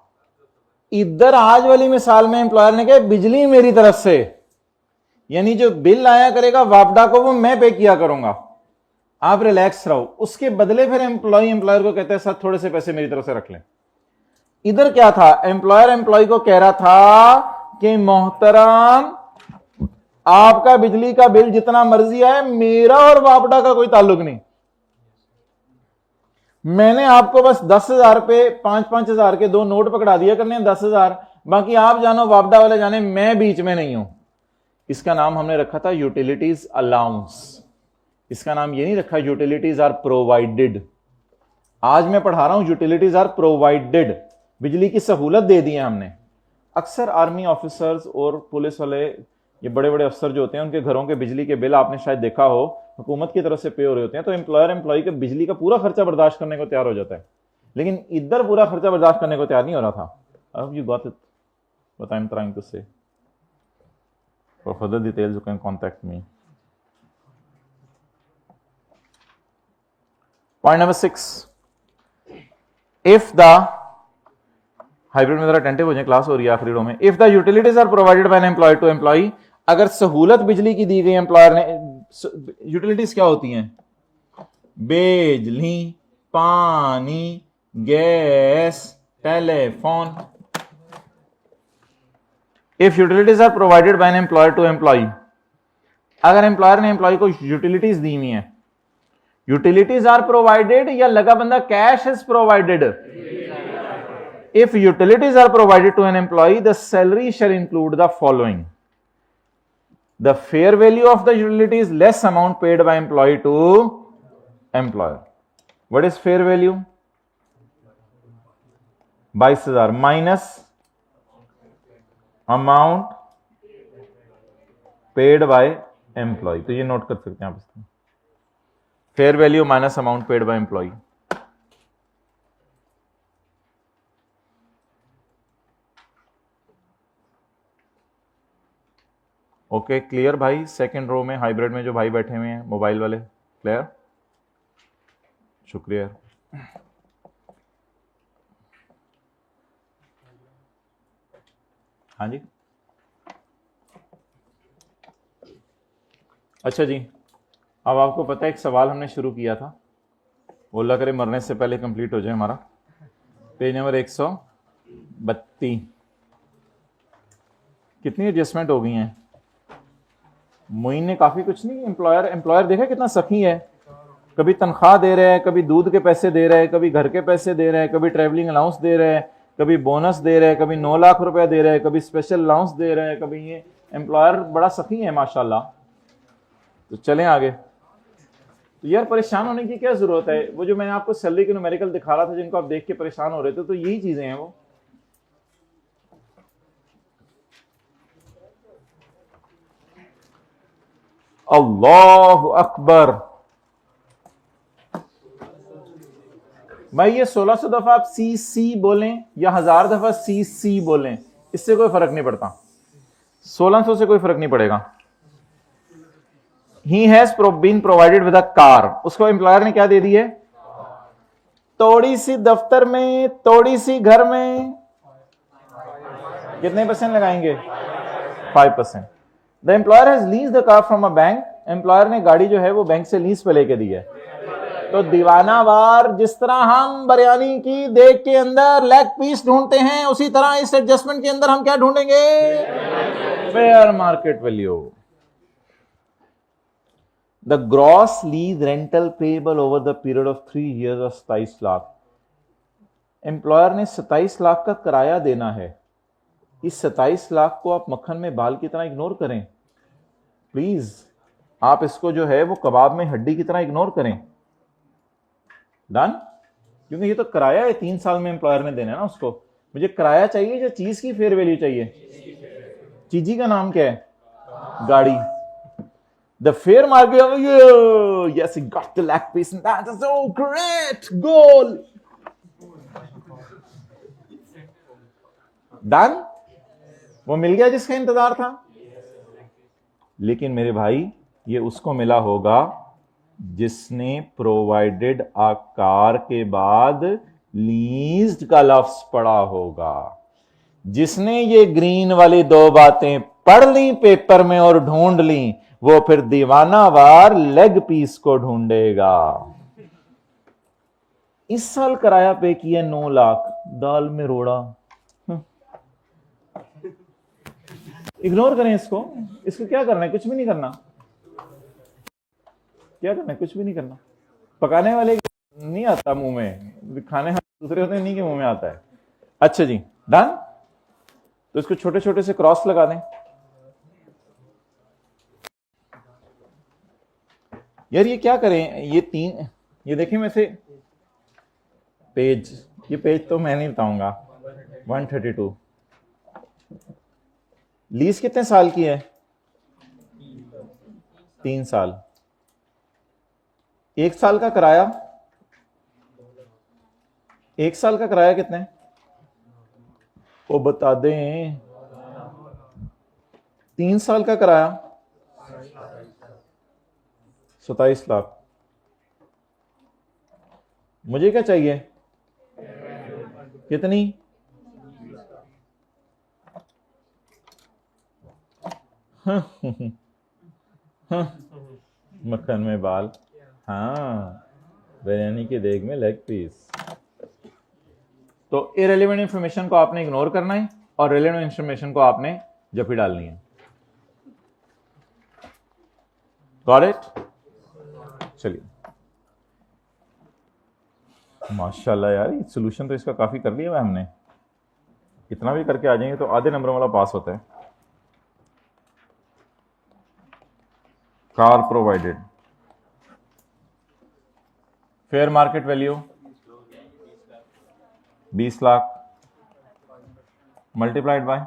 इधर आज वाली मिसाल में एम्प्लॉयर ने कहा बिजली मेरी तरफ से, यानी जो बिल आया करेगा वापडा को वो मैं पे किया करूंगा, आप रिलैक्स रहो। उसके बदले फिर एम्प्लॉयर को कहते हैं सर थोड़े से पैसे मेरी तरफ से रख लें। इधर क्या था, एम्प्लॉयर एम्प्लॉय को कह रहा था कि मोहतरम आपका बिजली का बिल जितना मर्जी है, मेरा और वापडा का कोई ताल्लुक नहीं, मैंने आपको बस 10,000 पे 5,000 के 2 नोट पकड़ा दिया करने 10,000, बाकी आप जानो वापडा वाले जाने, मैं बीच में नहीं हूं। इसका नाम हमने रखा था यूटिलिटीज अलाउंस। इसका नाम ये नहीं रखा यूटिलिटीज आर प्रोवाइडेड। आज मैं पढ़ा रहा हूं यूटिलिटीज आर प्रोवाइडेड, बिजली की सहूलत दे दी है हमने। अक्सर आर्मी ऑफिसर्स और पुलिस वाले, ये बड़े बड़े अफसर जो होते हैं, उनके घरों के बिजली के बिल आपने शायद देखा हो, हुकूमत की तरफ से पे हो रहे होते हैं, तो एम्प्लॉयर एम्प्लॉय के बिजली का पूरा खर्चा बर्दाश्त करने को तैयार हो जाता है। लेकिन इधर पूरा खर्चा बर्दाश्त करने को तैयार नहीं हो रहा था। अब you got it what I am trying to say. For further details you can contact me. Point number 6, if the hybrid में जरा अटेंटिव हो जाए, क्लास हो रही है आखिरी रो में। If the utilities are provided by an employee to employee, अगर सहूलत बिजली की दी गई एम्प्लॉयर ने, यूटिलिटीज क्या होती हैं, बिजली, पानी, gas, telephone. If utilities are provided by an employer to employee, अगर एम्प्लॉयर ने एम्प्लॉय को यूटिलिटीज दी हुई है, यूटिलिटीज आर प्रोवाइडेड या लगा बंदा cash is provided. If utilities are provided to an employee, the salary shall include the following: the fair value of the utilities less amount paid by employee to employer. What is fair value? 22,000 minus amount paid by employee. तो ये note कर सकते हैं आप इसमें, fair value minus amount paid by employee. Okay, clear भाई? Second row में hybrid में जो भाई बैठे हुए हैं मोबाइल वाले, क्लियर? शुक्रिया। हाँ जी, अच्छा जी, अब आपको पता है एक सवाल हमने शुरू किया था, वो अल्लाह करे मरने से पहले कंप्लीट हो जाए हमारा। पेज नंबर 132, कितनी एडजस्टमेंट हो गई हैं? मोइन ने काफी कुछ नहीं, एम्प्लॉयर देखा कितना सखी है, कभी तनख्वाह दे रहे हैं, कभी दूध के पैसे दे रहे हैं, कभी घर के पैसे दे रहे हैं, कभी ट्रैवलिंग अलाउंस दे रहे हैं, कभी बोनस दे रहे हैं, कभी 9 लाख रुपए दे रहे हैं, कभी स्पेशल अलाउंस दे रहे हैं, कभी ये एम्प्लॉयर बड़ा सखी है माशाल्लाह। तो चलें आगे। तो यार परेशान होने की क्या जरूरत है, वो जो मैंने आपको सैलरी के न्यूमेरिकल दिखा रहा था जिनको आप देख के परेशान हो रहे थे, तो यही चीजें हैं वो। अल्लाह अकबर भाई, ये 1600 दफा आप सी सी बोलें या 1000 दफा सी सी बोलें, इससे कोई फर्क नहीं पड़ता, 1600 से कोई फर्क नहीं पड़ेगा। He has been provided with a car, उसको एम्प्लॉयर ने क्या दे दी है? थोड़ी सी दफ्तर में, थोड़ी सी घर में, कितने % लगाएंगे? 5%। The employer has lease the car from a bank, employer ने गाड़ी जो है वो बैंक से लीज पे लेके दी है। तो दीवानावार जिस तरह हम बिरयानी की देख के अंदर लेग पीस ढूंढते हैं, उसी तरह इस एडजस्टमेंट के अंदर हम क्या ढूंढेंगे? Fair market value. The gross lease rental payable over the period of 3 years और 27 लाख। एम्प्लॉयर ने 27 लाख का किराया देना है। इस 27 लाख को आप मक्खन में बाल की तरह इग्नोर करें प्लीज। आप इसको जो है वो कबाब में हड्डी की तरह इग्नोर करें। डन? क्योंकि ये तो किराया है, 3 साल में एम्प्लॉयर ने देना है ना उसको। मुझे किराया चाहिए या चीज की फेयर वैल्यू चाहिए? चीजी का नाम क्या है? गाड़ी। The fair market, yes he got the lack piece and that is so great goal. Done? वो मिल गया जिसका इंतजार था। लेकिन मेरे भाई ये उसको मिला होगा जिसने प्रोवाइडेड आ कार के बाद लीज्ड का लफ्ज पढ़ा होगा। जिसने ये ग्रीन वाली 2 बातें पढ़ ली पेपर में और ढूंढ ली, वो फिर दीवानावार लेग पीस को ढूंढेगा। इस साल किराया पे किया 9 लाख, दाल में रोड़ा। इग्नोर करें इसको। इसको क्या करना है? कुछ भी नहीं करना। क्या करना है? कुछ भी नहीं करना। पकाने वाले नहीं आता मुंह में, खाने दूसरे होते हैं नहीं के मुंह में आता है। अच्छा जी, डन। तो इसको छोटे छोटे से क्रॉस लगा दें। यार ये क्या करें? ये 3, ये देखें वैसे पेज, ये पेज तो मैं नहीं बताऊंगा। 132 लीज कितने साल की है? 3 साल। 1 साल का किराया, 1 साल का किराया कितना है वो बता दें। 3 साल का किराया 27 लाख। मुझे क्या चाहिए? कितनी? मक्खन में बाल, हाँ, बिरयानी के देग में लेग पीस। तो इरेलेवेंट इंफॉर्मेशन को आपने इग्नोर करना है और रेलेवेंट इंफॉर्मेशन को आपने जफी डालनी है। Got it? चलिए, माशाल्लाह यार, ये सोल्यूशन तो इसका काफी कर लिया है हमने। इतना भी करके आ जाएंगे तो आधे नंबर वाला पास होता है। Car provided, fair market value 20 lakh, multiplied by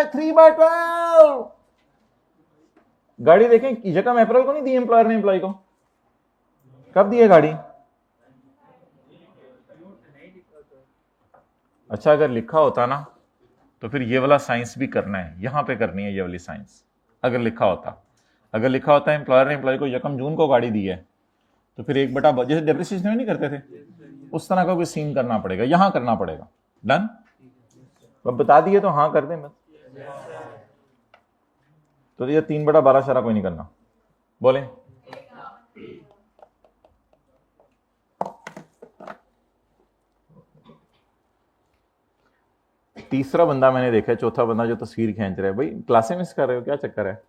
3/12। गाड़ी देखें, यकम अप्रैल को नहीं दी एम्प्लॉयर ने एम्प्लॉय को। कब दी है गाड़ी? अच्छा, अगर लिखा होता ना तो फिर ये वाला साइंस भी करना है, यहां पे करनी है ये वाली साइंस। अगर लिखा होता एम्प्लॉयर ने एम्प्लॉय को 1 जून को गाड़ी दी है, तो फिर 1/, जैसे डेप्रिसिएशन नहीं करते थे, उस तरह का कोई सीन करना पड़ेगा, यहां करना पड़ेगा। डन? अब बता दिए तो हाँ कर दें बस। तो ये 3/12 सारा कोई नहीं करना। बोले तीसरा बंदा मैंने देखा है, चौथा बंदा जो तस्वीर खींच रहा है। भाई क्लासे मिस कर रहे हो क्या? चक्कर है?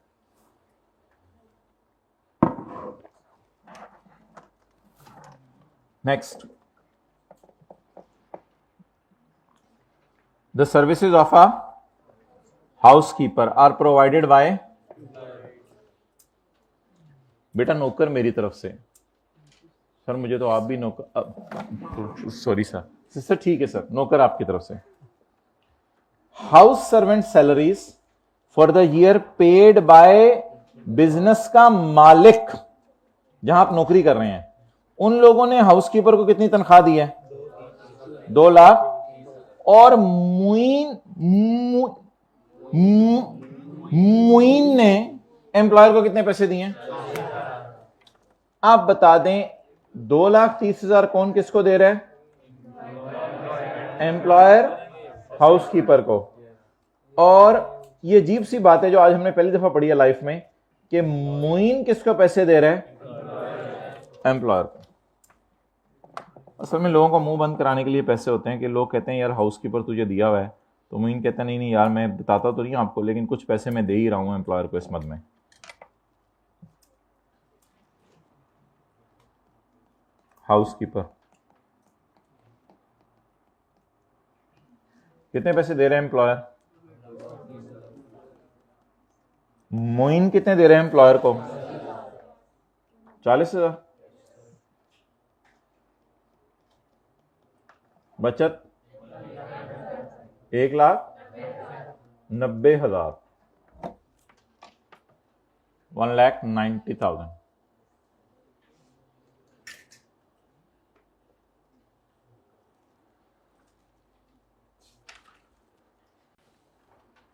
Next, the services of a housekeeper are provided by. बेटा नौकर मेरी तरफ से। सर मुझे तो आप भी नौकर, सॉरी सर। सिस्टर ठीक है सर, नौकर आपकी तरफ से। House servant salaries for the year paid by business का मालिक, जहां आप नौकरी कर रहे हैं, उन लोगों ने हाउसकीपर को कितनी तनख्वाह दी है? 2 लाख। और मुइन ने एम्प्लॉयर को कितने पैसे दिए? आप बता दें, 2,30,000 कौन किसको दे रहा है? एम्प्लॉयर हाउसकीपर को। और ये अजीब सी बात है जो आज हमने पहली दफा पढ़ी है लाइफ में, कि मुइन किसको पैसे दे रहा है? एम्प्लॉयर को। असल में लोगों को मुंह बंद कराने के लिए पैसे होते हैं कि लोग कहते हैं यार हाउसकीपर तुझे दिया हुआ है, तो मुइन कहता है नहीं नहीं यार मैं बताता तो नहीं आपको, लेकिन कुछ पैसे मैं दे ही रहा हूं एम्प्लॉयर को इस मद में। हाउसकीपर कितने पैसे दे रहे हैं एम्प्लॉयर? मोइन कितने दे रहे हैं एम्प्लॉयर को? 40,000। बचत 1,90,000, 1,90,000।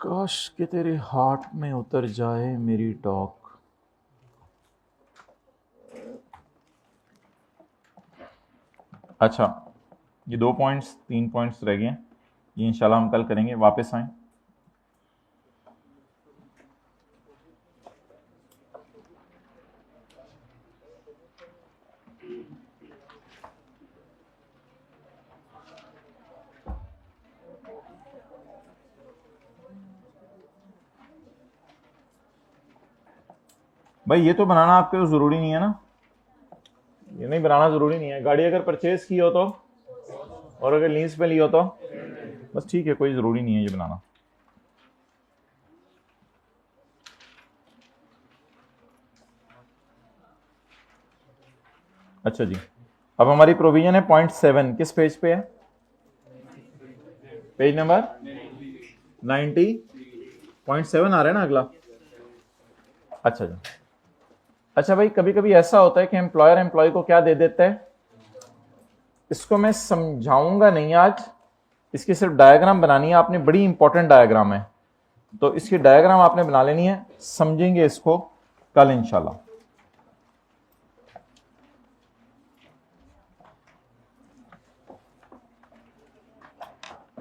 काश कि तेरे हार्ट में उतर जाए मेरी टॉक। अच्छा, ये 2 पॉइंट्स 3 पॉइंट्स रह गए हैं, ये इंशाल्लाह हम कल करेंगे। वापस आए। भाई ये तो बनाना आपके जरूरी नहीं है ना, ये नहीं बनाना जरूरी नहीं है। गाड़ी अगर परचेज की हो तो, और अगर लीज पे ली हो तो बस ठीक है, कोई जरूरी नहीं है ये बनाना। अच्छा जी, अब हमारी प्रोविजन है 0.7, किस पेज पे है? पेज नंबर 90, 0.7 आ रहा है ना अगला। अच्छा जी, अच्छा भाई कभी कभी ऐसा होता है कि एम्प्लॉयर एम्प्लॉय को क्या दे देता है, इसको मैं समझाऊंगा नहीं आज, इसकी सिर्फ डायग्राम बनानी है आपने, बड़ी इंपॉर्टेंट डायग्राम है, तो इसकी डायग्राम आपने बना लेनी है, समझेंगे इसको कल इंशाल्लाह।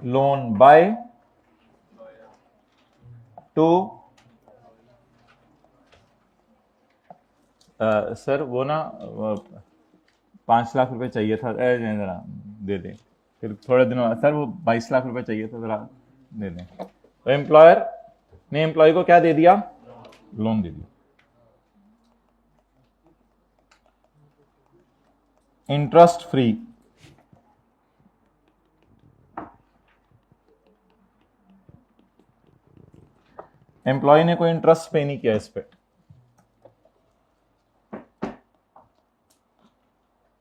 लोन बाय टू सर वो ना 5 लाख रुपए चाहिए था, जरा दे दें, फिर थोड़े दिनों सर वो 22 लाख रुपए चाहिए था, जरा दे दें। तो एम्प्लॉयर ने एम्प्लॉय को क्या दे दिया? लोन दे दिया। इंटरेस्ट फ्री, एम्प्लॉय ने कोई इंटरेस्ट पे नहीं किया इस पे।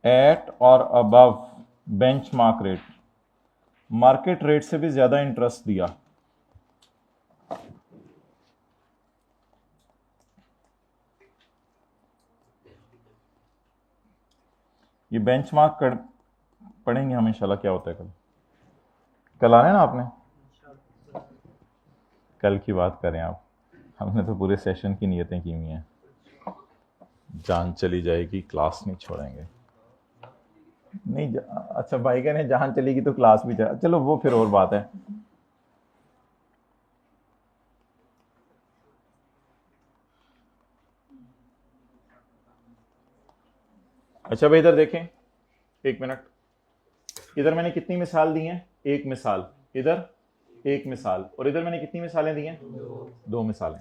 एट और above benchmark rate, market rate से भी ज्यादा इंटरेस्ट दिया। ये बेंचमार्क पढ़ेंगे हम इंशाल्लाह क्या होता है कल। कल आना है ना आपने? कल की बात करें आप, हमने तो पूरे सेशन की नियतें की हुई हैं। जान चली जाएगी क्लास नहीं छोड़ेंगे। नहीं अच्छा भाई कहने जान चलेगी तो क्लास भी जा, चलो वो फिर और बात है। अच्छा भाई इधर देखें, 1 मिनट, इधर मैंने कितनी मिसाल दी हैं? 1 मिसाल, इधर 1 मिसाल, और इधर मैंने कितनी मिसालें दी हैं? 2 मिसालें।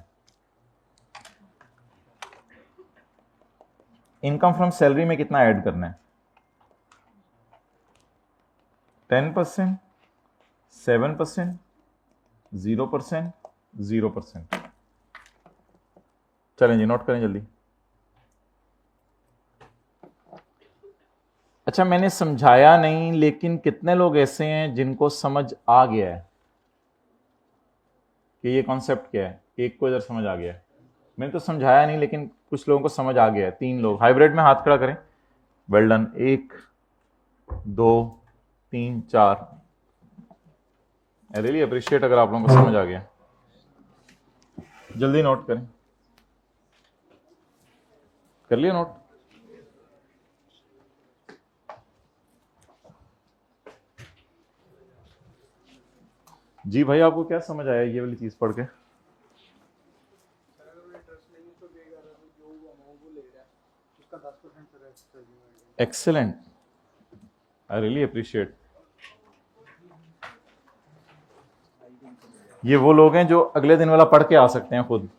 इनकम फ्रॉम सैलरी में कितना ऐड करना है? 10%, 7%, 0%, 0%। चलें जी नोट करें जल्दी। अच्छा मैंने समझाया नहीं, लेकिन कितने लोग ऐसे हैं जिनको समझ आ गया है कि ये कॉन्सेप्ट क्या है? एक को इधर समझ आ गया है। मैंने तो समझाया नहीं, लेकिन कुछ लोगों को समझ आ गया है। 3 लोग हाइब्रिड में हाथ खड़ा करें। Well done. 1 2 3 4। आई रियली अप्रिशिएट अगर आप लोगों को समझ आ गया। जल्दी नोट करें। कर लिया नोट? जी भाई आपको क्या समझ आया ये वाली चीज पढ़ के? एक्सेलेंट, आई रियली अप्रिशिएट। ये वो लोग हैं जो अगले दिन वाला पढ़ के आ सकते हैं खुद।